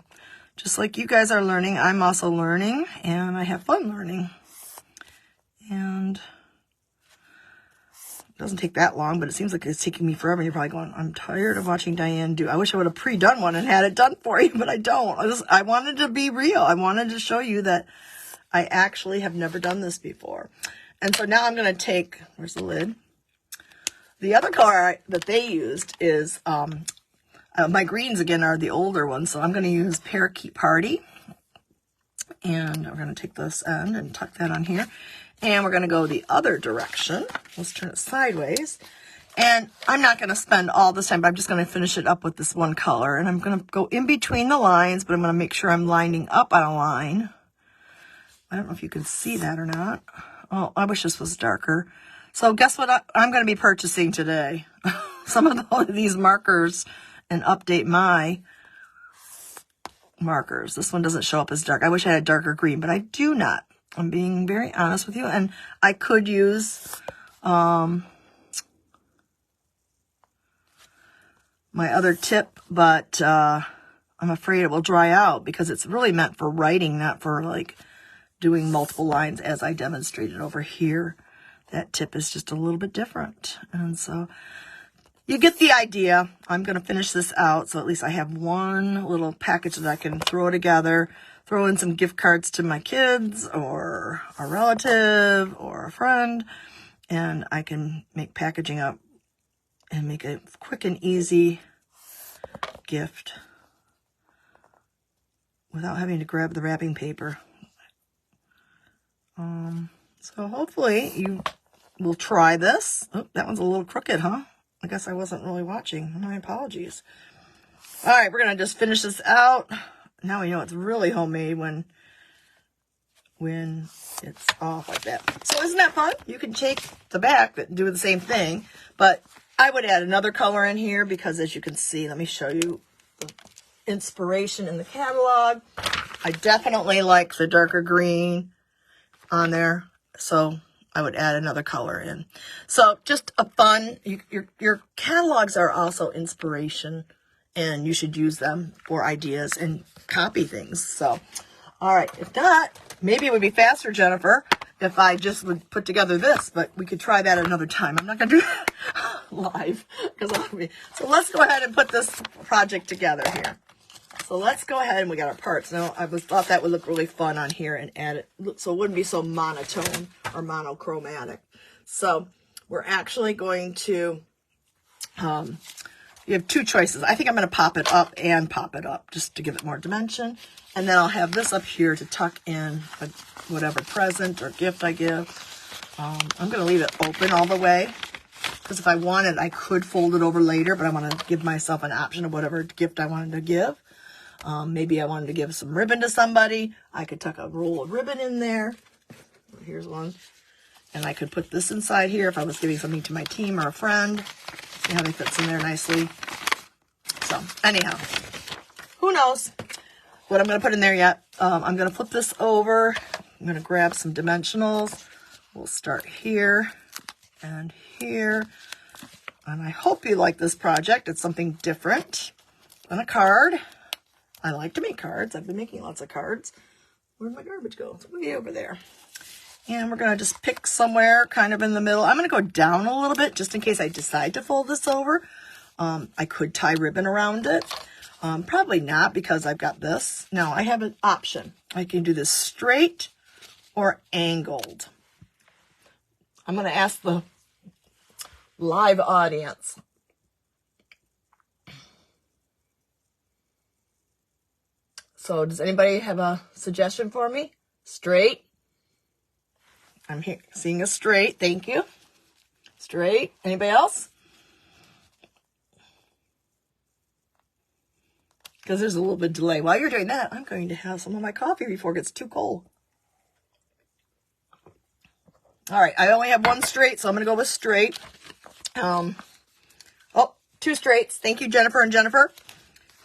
[SPEAKER 1] Just like you guys are learning, I'm also learning, and I have fun learning. And it doesn't take that long, but it seems like it's taking me forever. You're probably going, I'm tired of watching Diane do. I wish I would have pre-done one and had it done for you, but I don't. I wanted to be real. I wanted to show you that I actually have never done this before. And so now I'm going to take, where's the lid? The other color that they used is, my greens again are the older ones, so I'm going to use Parakeet Party. And we're going to take this end and tuck that on here. And we're going to go the other direction. Let's turn it sideways. And I'm not going to spend all this time, but I'm just going to finish it up with this one color. And I'm going to go in between the lines, but I'm going to make sure I'm lining up on a line. I don't know if you can see that or not. Oh, I wish this was darker. So guess what I'm going to be purchasing today? Some of these markers and update my markers. This one doesn't show up as dark. I wish I had darker green, but I do not. I'm being very honest with you. And I could use my other tip, but I'm afraid it will dry out because it's really meant for writing, not for like doing multiple lines as I demonstrated over here. That tip is just a little bit different. And so you get the idea. I'm going to finish this out so at least I have one little package that I can throw together, throw in some gift cards to my kids or a relative or a friend, and I can make packaging up and make a quick and easy gift without having to grab the wrapping paper. So hopefully you will try this. Oh, that one's a little crooked, huh? I guess I wasn't really watching. My apologies. All right, we're going to just finish this out. Now we know it's really homemade when it's off like that. So isn't that fun? You can take the back and do the same thing, but I would add another color in here because as you can see, let me show you the inspiration in the catalog. I definitely like the darker green on there, so I would add another color in. So just a fun, your catalogs are also inspiration, and you should use them for ideas and copy things. So, all right, if not, maybe it would be faster, Jennifer, if I just would put together this, but we could try that another time. I'm not going to do that live. So let's go ahead and put this project together here. So let's go ahead and we got our parts. Now, I thought that would look really fun on here and add it so it wouldn't be so monotone or monochromatic. So we're actually going to, you have two choices. I think I'm going to pop it up and pop it up just to give it more dimension. And then I'll have this up here to tuck in whatever present or gift I give. I'm going to leave it open all the way because if I wanted, I could fold it over later, but I want to give myself an option of whatever gift I wanted to give. Maybe I wanted to give some ribbon to somebody. I could tuck a roll of ribbon in there. Here's one. And I could put this inside here if I was giving something to my team or a friend. See how they fit in there nicely. So anyhow, who knows what I'm going to put in there yet. I'm going to flip this over. I'm going to grab some dimensionals. We'll start here and here. And I hope you like this project. It's something different than a card. I like to make cards. I've been making lots of cards. Where'd my garbage go? It's way over there. And we're going to just pick somewhere kind of in the middle. I'm going to go down a little bit just in case I decide to fold this over. I could tie ribbon around it. Probably not because I've got this. Now I have an option. I can do this straight or angled. I'm going to ask the live audience. So does anybody have a suggestion for me? Straight. I'm here seeing a straight. Thank you. Straight. Anybody else? Because there's a little bit of delay. While you're doing that, I'm going to have some of my coffee before it gets too cold. All right, I only have one straight, so I'm going to go with straight. Oh, 2 straights. Thank you, Jennifer and Jennifer.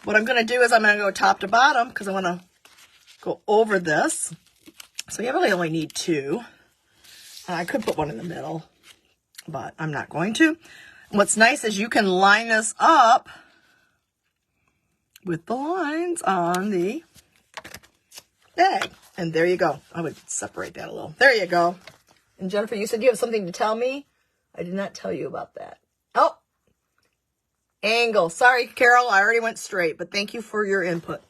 [SPEAKER 1] What I'm going to do is I'm going to go top to bottom because I want to go over this. So you really only need 2. I could put one in the middle, but I'm not going to. What's nice is you can line this up with the lines on the bag. And there you go. I would separate that a little. There you go. And Jennifer, you said you have something to tell me? I did not tell you about that. Oh, angle. Sorry, Carol, I already went straight, but thank you for your input.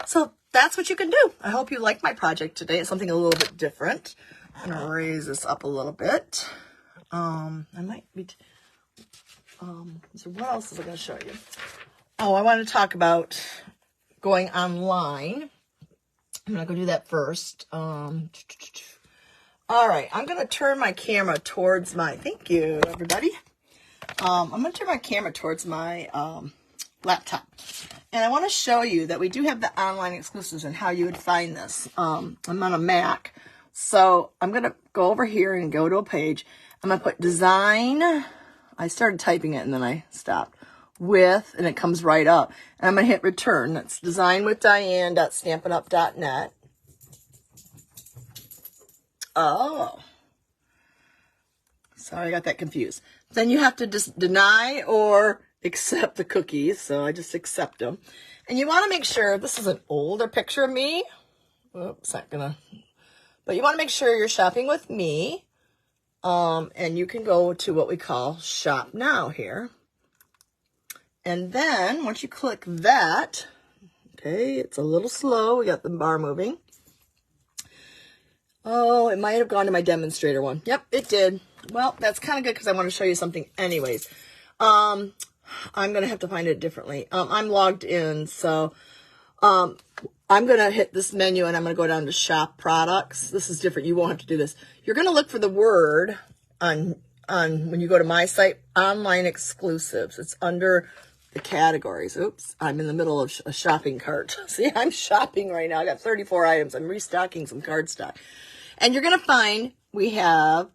[SPEAKER 1] So that's what you can do. I hope you like my project today. It's something a little bit different. I'm going to raise this up a little bit. I might be... so what else is I going to show you? Oh, I want to talk about going online. I'm going to go do that first. All right, I'm going to turn my camera towards my, thank you, everybody. I'm going to turn my camera towards my laptop. And I want to show you that we do have the online exclusives and how you would find this. I'm on a Mac. So I'm going to go over here and go to a page. I'm going to put design. I started typing it and then I stopped. With, and it comes right up. And I'm going to hit return. That's designwithdiane.stampinup.net. Oh. Sorry, I got that confused. Then you have to just deny or accept the cookies. So I just accept them. And you want to make sure, this is an older picture of me. Oops, not gonna. But you want to make sure you're shopping with me. And you can go to what we call Shop Now here. And then once you click that, okay, it's a little slow. We got the bar moving. Oh, it might have gone to my demonstrator one. Yep, it did. Well, that's kind of good because I want to show you something anyways. I'm going to have to find it differently. I'm logged in, so I'm going to hit this menu and I'm going to go down to shop products. This is different. You won't have to do this. You're going to look for the word on when you go to my site, online exclusives. It's under the categories. Oops, I'm in the middle of a shopping cart. See, I'm shopping right now. I got 34 items. I'm restocking some card stock. And you're going to find we have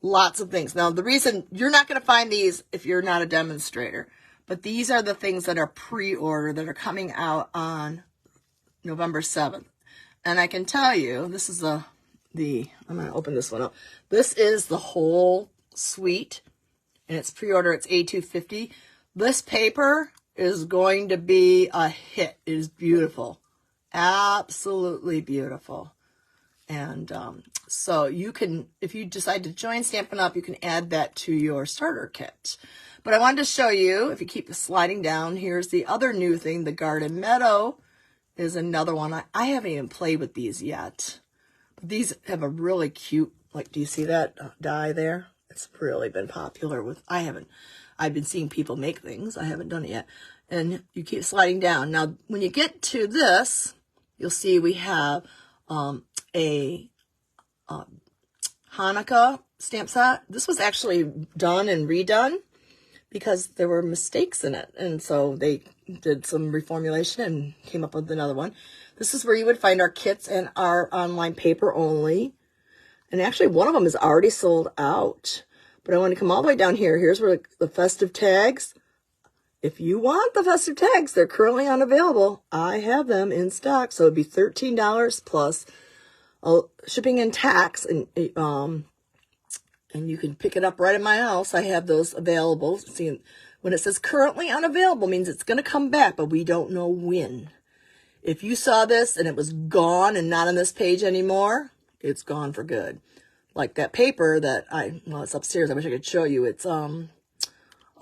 [SPEAKER 1] lots of things. Now, the reason you're not going to find these if you're not a demonstrator, but these are the things that are pre-order that are coming out on November 7th. And I can tell you, this is I'm going to open this one up. This is the whole suite, and it's pre-order. It's A250. This paper is going to be a hit. It is beautiful. Absolutely beautiful. And so you can, if you decide to join Stampin' Up, you can add that to your starter kit. But I wanted to show you, if you keep sliding down, here's the other new thing. The Garden Meadow is another one. I haven't even played with these yet. But these have a really cute, like, do you see that die there? It's really been popular with, I've been seeing people make things. I haven't done it yet. And you keep sliding down. Now, when you get to this, you'll see we have a Hanukkah stamp set. This was actually done and redone because there were mistakes in it. And so they did some reformulation and came up with another one. This is where you would find our kits and our online paper only. And actually, one of them is already sold out. But I want to come all the way down here. Here's where the festive tags. If you want the festive tags, they're currently unavailable. I have them in stock. So it'd be $13 plus shipping and tax. And you can pick it up right at my house. I have those available. See, when it says currently unavailable means it's going to come back, but we don't know when. If you saw this and it was gone and not on this page anymore, it's gone for good. Like that paper that well, it's upstairs. I wish I could show you. It's a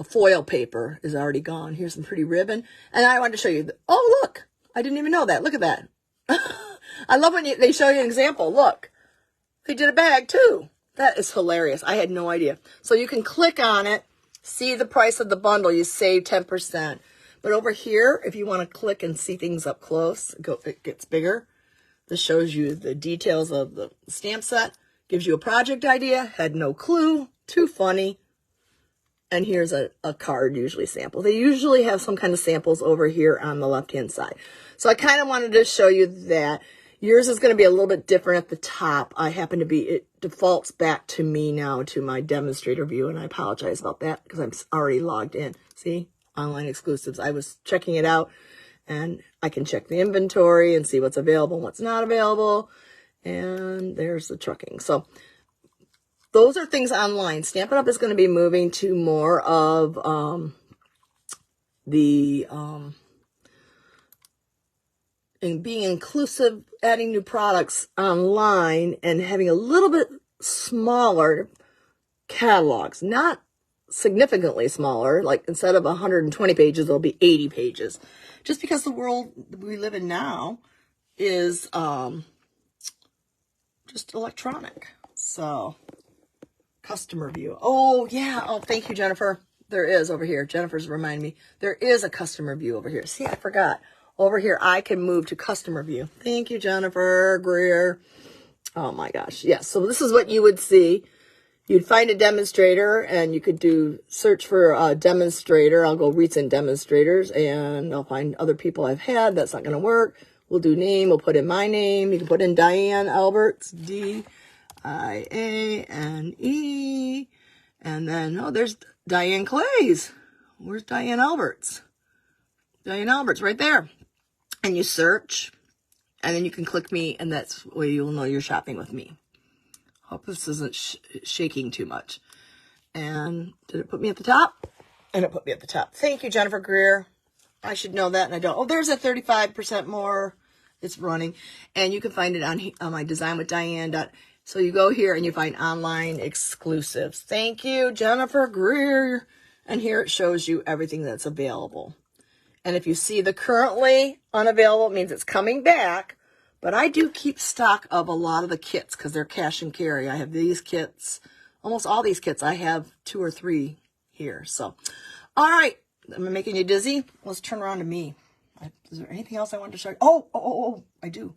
[SPEAKER 1] foil paper is already gone. Here's some pretty ribbon. And I wanted to show you. Oh, look. I didn't even know that. Look at that. I love when they show you an example. Look. They did a bag too. That is hilarious. I had no idea. So you can click on it, see the price of the bundle. You save 10%. But over here, if you want to click and see things up close, it gets bigger. This shows you the details of the stamp set, gives you a project idea, had no clue, too funny. And here's a card usually sample. They usually have some kind of samples over here on the left-hand side. So I kind of wanted to show you that. Yours is going to be a little bit different at the top. It defaults back to me now, to my demonstrator view, and I apologize about that because I'm already logged in. See? Online exclusives. I was checking it out, and I can check the inventory and see what's available and what's not available. And there's the trucking. So those are things online. Stampin' Up! Is going to be moving to more of being inclusive, adding new products online, and having a little bit smaller catalogs. Not significantly smaller, like instead of 120 pages, there'll be 80 pages. Just because the world we live in now is just electronic. So, customer view. Oh, yeah. Oh, thank you, Jennifer. There is over here. Jennifer's reminding me. There is a customer view over here. See, I forgot. Over here, I can move to customer view. Thank you, Jennifer Greer. Oh, my gosh. Yes. So this is what you would see. You'd find a demonstrator, and you could search for a demonstrator. I'll go recent demonstrators, and I'll find other people I've had. That's not going to work. We'll do name. We'll put in my name. You can put in Diane Alberts, D-I-A-N-E. And then, oh, there's Diane Clays. Where's Diane Alberts? Diane Alberts right there. And you search, and then you can click me, and that's where you'll know you're shopping with me. Hope this isn't shaking too much. And did it put me at the top? And it put me at the top. Thank you, Jennifer Greer. I should know that, and I don't. Oh, there's a 35% more. It's running. And you can find it on my Design with Diane. So you go here, and you find online exclusives. Thank you, Jennifer Greer. And here it shows you everything that's available. And if you see the currently unavailable, it means it's coming back. But I do keep stock of a lot of the kits because they're cash and carry. I have these kits, almost all these kits. I have 2 or 3 here. So, all right. Am I making you dizzy? Let's turn around to me. Is there anything else I wanted to show you? Oh, I do.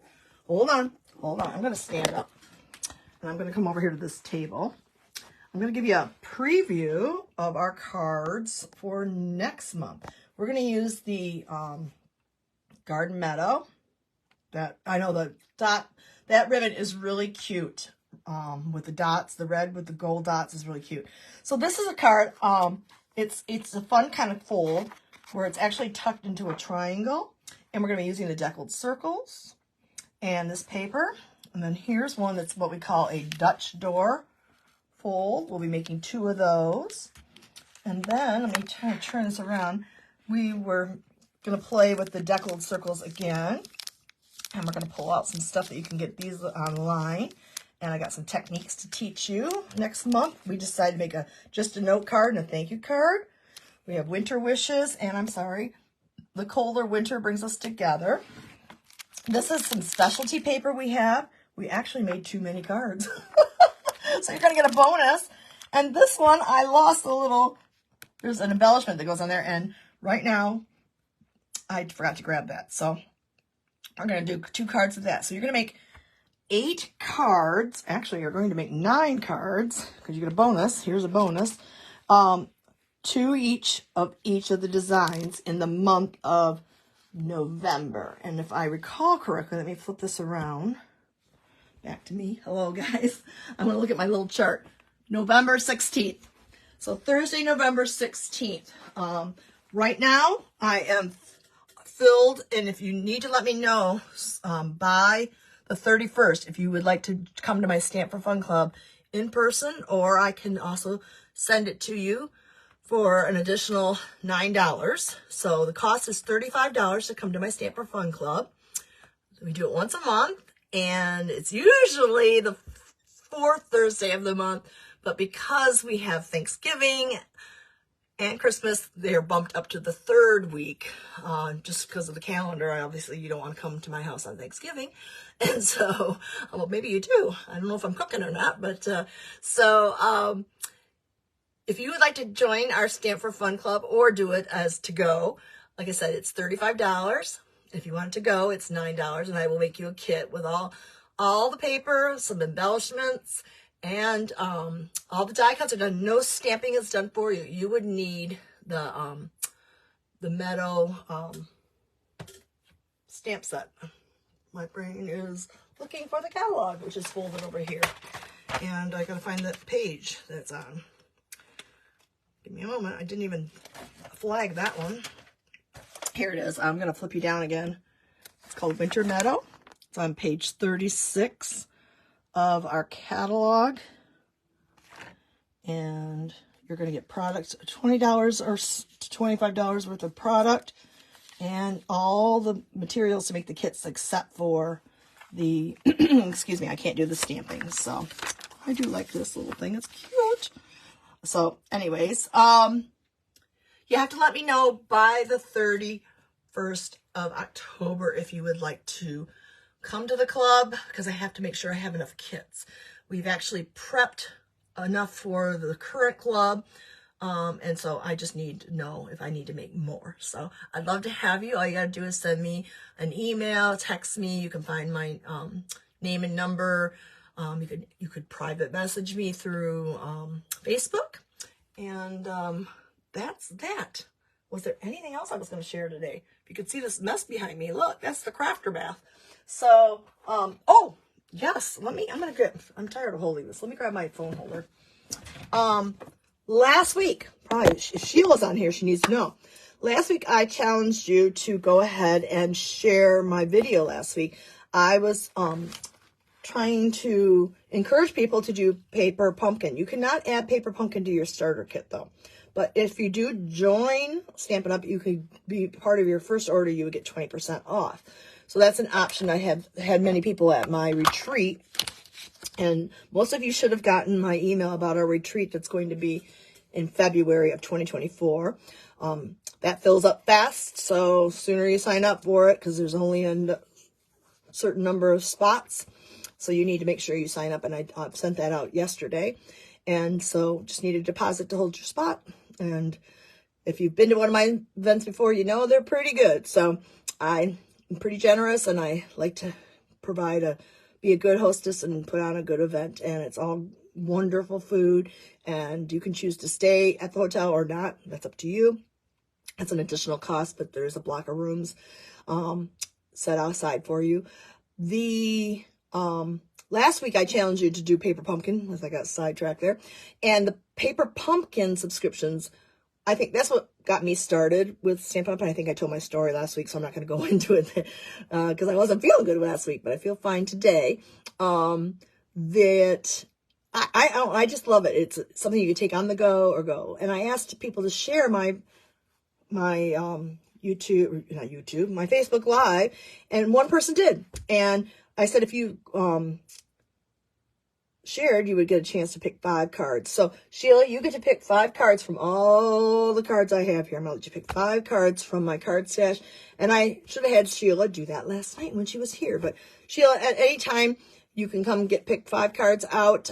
[SPEAKER 1] Hold on. I'm going to stand up. And I'm going to come over here to this table. I'm going to give you a preview of our cards for next month. We're going to use the Garden Meadow. That I know that ribbon is really cute with the dots. The red with the gold dots is really cute. So this is a card. It's a fun kind of fold where it's actually tucked into a triangle. And we're going to be using the deckled circles and this paper. And then here's one that's what we call a Dutch door fold. We'll be making 2 of those. And then, let me try to turn this around. We were going to play with the deckled circles again. And we're going to pull out some stuff that you can get these online. And I got some techniques to teach you. Next month, we decided to make just a note card and a thank you card. We have winter wishes, and I'm sorry, the colder winter brings us together. This is some specialty paper we have. We actually made too many cards. So you're going to get a bonus. And this one, I lost there's an embellishment that goes on there. And right now, I forgot to grab that. So I'm going to do 2 cards of that. So you're going to make 8 cards. Actually, you're going to make 9 cards because you get a bonus. Here's a bonus. 2 each of the designs in the month of November. And if I recall correctly, let me flip this around. Back to me. Hello, guys. I'm going to look at my little chart. November 16th. So Thursday, November 16th. Right now, I am filled, and if you need to let me know by the 31st, if you would like to come to my Stamp for Fun Club in person, or I can also send it to you for an additional $9. So the cost is $35 to come to my Stamp for Fun Club. We do it once a month, and it's usually the 4th Thursday of the month, but because we have Thanksgiving and Christmas, they're bumped up to the 3rd week, just because of the calendar. Obviously, you don't want to come to my house on Thanksgiving. And so, well, maybe you do. I don't know if I'm cooking or not, but if you would like to join our Stamp for Fun Club or do it as to go, Like I said, it's $35. If you want it to go, it's $9, and I will make you a kit with all the paper, some embellishments, and all the die cuts are done. No stamping is done for you. You would need the metal stamp set. My brain is looking for the catalog, which is folded over here, and I gotta find the page that's on. Give me a moment. I didn't even flag that one. Here it is. I'm gonna flip you down again. It's called Winter Meadow. It's on page 36 of our catalog, and you're going to get products, $20 or $25 worth of product, and all the materials to make the kits except for the, excuse me, I can't do the stamping, so I do like this little thing. It's cute. So anyways, you have to let me know by the 31st of October if you would like to come to the club, because I have to make sure I have enough kits. We've actually prepped enough for the current club, and so I just need to know if I need to make more. So I'd love to have you. All you gotta do is send me an email, text me. You can find my name and number. You could private message me through Facebook, and that's that. Was there anything else I was going to share today? You can see this mess behind me. Look, that's the crafter bath. So, oh, yes, I'm tired of holding this. Let me grab my phone holder. Last week, probably, if Sheila's on here, she needs to know. Last week, I challenged you to go ahead and share my video last week. I was, trying to encourage people to do paper pumpkin. You cannot add paper pumpkin to your starter kit, though. But if you do join Stampin' Up, you could be part of your first order, you would get 20% off. So that's an option. I have had many people at my retreat, and most of you should have gotten my email about our retreat that's going to be in February of 2024. That fills up fast, so sooner you sign up for it, because there's only a certain number of spots. So you need to make sure you sign up, and I sent that out yesterday. And so just need a deposit to hold your spot. And if you've been to one of my events before, you know they're pretty good. So I'm pretty generous, and I like to be a good hostess and put on a good event. And it's all wonderful food, and you can choose to stay at the hotel or not. That's up to you. That's an additional cost, but there's a block of rooms set outside for you. Last week I challenged you to do paper pumpkin, as I got sidetracked there. And the paper pumpkin subscriptions, I think that's what got me started with Stampin' Up. And I think I told my story last week, so I'm not going to go into it because I wasn't feeling good last week, but I feel fine today. That I just love it. It's something you can take on the go or go. And I asked people to share my Facebook Live, and one person did. And I said, if you shared, you would get a chance to pick 5 cards. So, Sheila, you get to pick 5 cards from all the cards I have here. I'm going to let you pick 5 cards from my card stash. And I should have had Sheila do that last night when she was here. But, Sheila, at any time, you can come pick 5 cards out.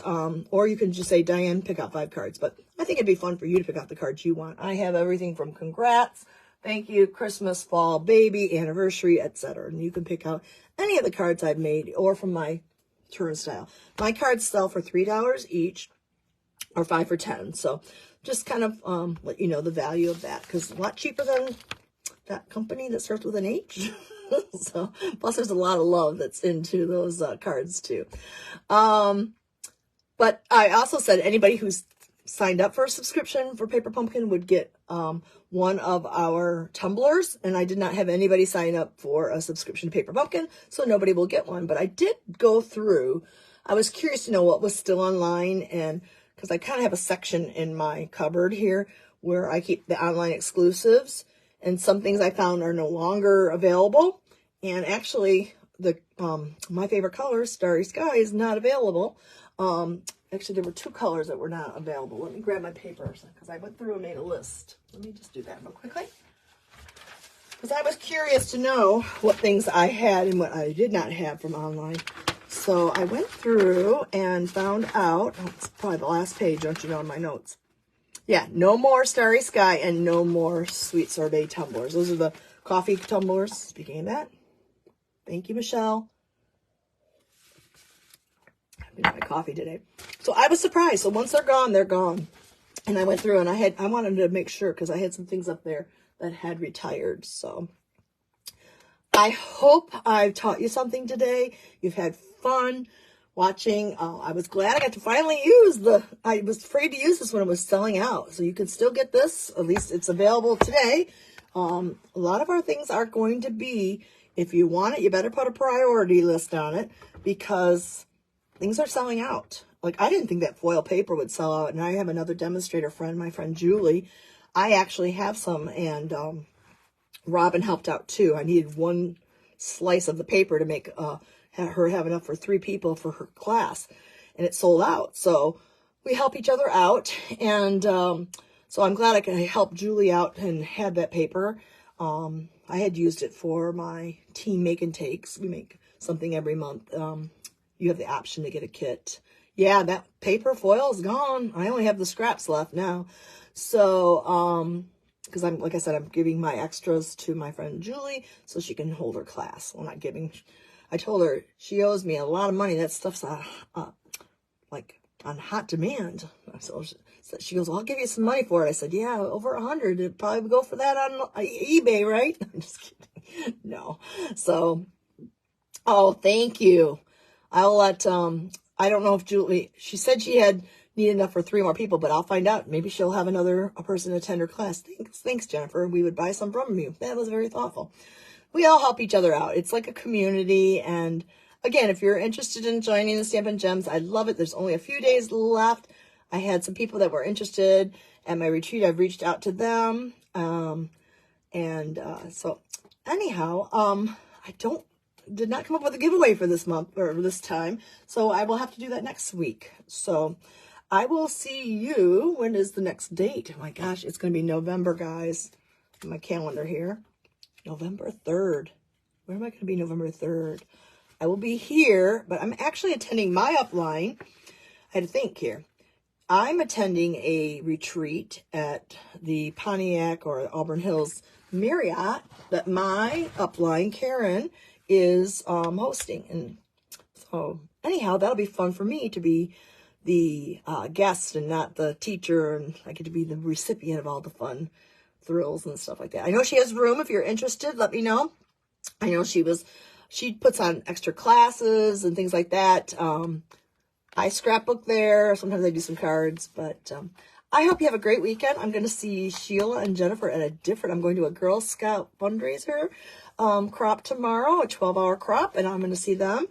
[SPEAKER 1] Or you can just say, Diane, pick out 5 cards. But I think it'd be fun for you to pick out the cards you want. I have everything from congrats, thank you, Christmas, fall, baby, anniversary, etc. And you can pick out any of the cards I've made, or from my turnstile. My cards sell for $3 each, or 5 for $10. So just kind of let you know the value of that, because a lot cheaper than that company that starts with an H. So plus there's a lot of love that's into those cards too. But I also said anybody who's signed up for a subscription for Paper Pumpkin would get one of our tumblers, and I did not have anybody sign up for a subscription to Paper Pumpkin, so nobody will get one. But I did go through. I was curious to know what was still online, and because I kind of have a section in my cupboard here where I keep the online exclusives, and some things I found are no longer available. And actually, the my favorite color, Starry Sky, is not available. Actually, there were 2 colors that were not available. Let me grab my papers, because I went through and made a list. Let me just do that real quickly, because I was curious to know what things I had and what I did not have from online. So I went through and found out, it's probably the last page, don't you know, in my notes. Yeah, no more Starry Sky and no more Sweet Sorbet tumblers. Those are the coffee tumblers. Speaking of that, thank you, Michelle. I made my coffee today. So I was surprised. So once they're gone, they're gone. And I went through and I wanted to make sure because I had some things up there that had retired. So I hope I've taught you something today. You've had fun watching. I was glad I got to finally use I was afraid to use this when it was selling out. So you can still get this. At least it's available today. A lot of our things are going to be, if you want it, you better put a priority list on it because things are selling out. Like, I didn't think that foil paper would sell out. And I have another demonstrator friend, my friend Julie. I actually have some, and Robin helped out too. I needed one slice of the paper to make her have enough for 3 people for her class, and it sold out. So we help each other out, and so I'm glad I could help Julie out and had that paper. I had used it for my team make and takes. We make something every month. You have the option to get a kit. Yeah, that paper foil is gone. I only have the scraps left now. So, because like I said, I'm giving my extras to my friend Julie so she can hold her class. Well, not giving. I told her she owes me a lot of money. That stuff's like on hot demand. So she goes, well, I'll give you some money for it. I said, yeah, over 100. It'd probably go for that on eBay, right? I'm just kidding. No. So, oh, thank you. I'll let, I don't know if Julie, she said she had need enough for 3 more people, but I'll find out. Maybe she'll have a person attend her class. Thanks, Jennifer. We would buy some from you. That was very thoughtful. We all help each other out. It's like a community. And again, if you're interested in joining the Stampin' Gems, I'd love it. There's only a few days left. I had some people that were interested at my retreat. I've reached out to them. So anyhow, I did not come up with a giveaway for this month or this time. So I will have to do that next week. So I will see you. When is the next date? Oh my gosh, it's going to be November, guys. My calendar here. November 3rd. Where am I going to be November 3rd? I will be here, but I'm actually attending my upline. I had to think here. I'm attending a retreat at the Pontiac or Auburn Hills Marriott that my upline, Karen, is hosting. And so anyhow, that'll be fun for me to be the guest and not the teacher, and I get to be the recipient of all the fun thrills and stuff like that. I know she has room. If you're interested, let me know. I know she puts on extra classes and things like that. I scrapbook there. Sometimes I do some cards, but I hope you have a great weekend. I'm going to see Sheila and Jennifer at I'm going to a Girl Scout fundraiser crop tomorrow, a 12-hour crop, and I'm going to see them,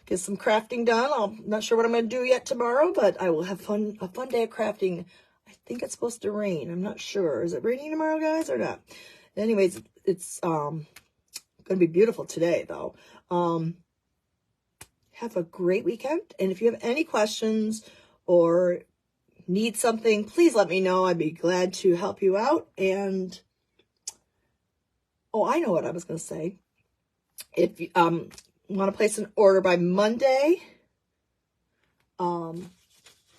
[SPEAKER 1] get some crafting done. I'm not sure what I'm going to do yet tomorrow, but I will have a fun day of crafting. I think it's supposed to rain. I'm not sure. Is it raining tomorrow, guys, or not? Anyways, it's going to be beautiful today, though. Have a great weekend. And if you have any questions or need something, please let me know. I'd be glad to help you out. And, oh, I know what I was going to say. If you want to place an order by Monday, and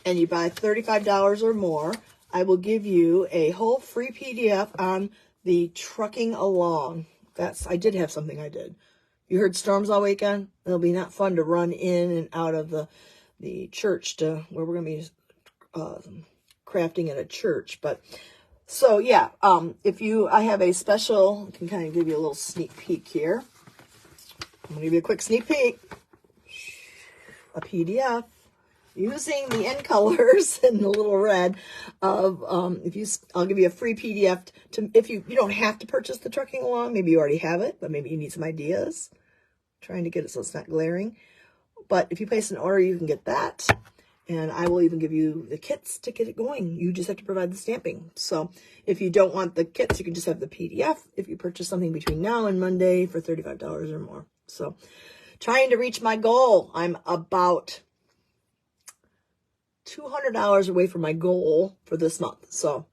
[SPEAKER 1] you buy $35 or more, I will give you a whole free PDF on the trucking along. I did have something I did. You heard storms all weekend? It'll be not fun to run in and out of the church to where we're going to be crafting at a church. But so yeah, I have a special, I can kind of give you a little sneak peek here. I'm going to give you a quick sneak peek. A PDF using the end colors in the little red of, I'll give you a free PDF if you don't have to purchase the trucking along. Maybe you already have it, but maybe you need some ideas. Trying to get it so it's not glaring. But if you place an order, you can get that. And I will even give you the kits to get it going. You just have to provide the stamping. So if you don't want the kits, you can just have the PDF if you purchase something between now and Monday for $35 or more. So trying to reach my goal. I'm about $200 away from my goal for this month. So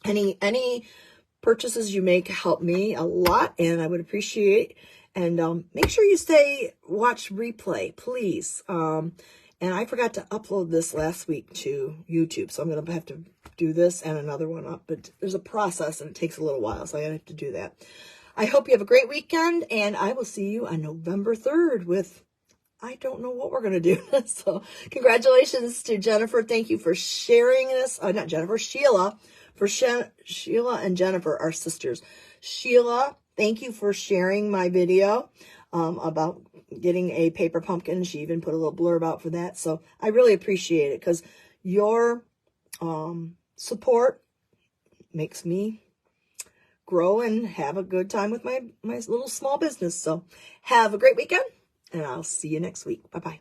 [SPEAKER 1] any purchases you make help me a lot, and I would appreciate. And make sure you watch replay, please. And I forgot to upload this last week to YouTube, so I'm going to have to do this and another one up. But there's a process, and it takes a little while, so I have to do that. I hope you have a great weekend, and I will see you on November 3rd with, I don't know what we're going to do. So congratulations to Jennifer. Thank you for sharing this. Not Jennifer, Sheila. Sheila and Jennifer are sisters. Sheila, thank you for sharing my video about getting a paper pumpkin. She even put a little blurb out for that. So I really appreciate it because your support makes me grow and have a good time with my little small business. So have a great weekend, and I'll see you next week. Bye-bye.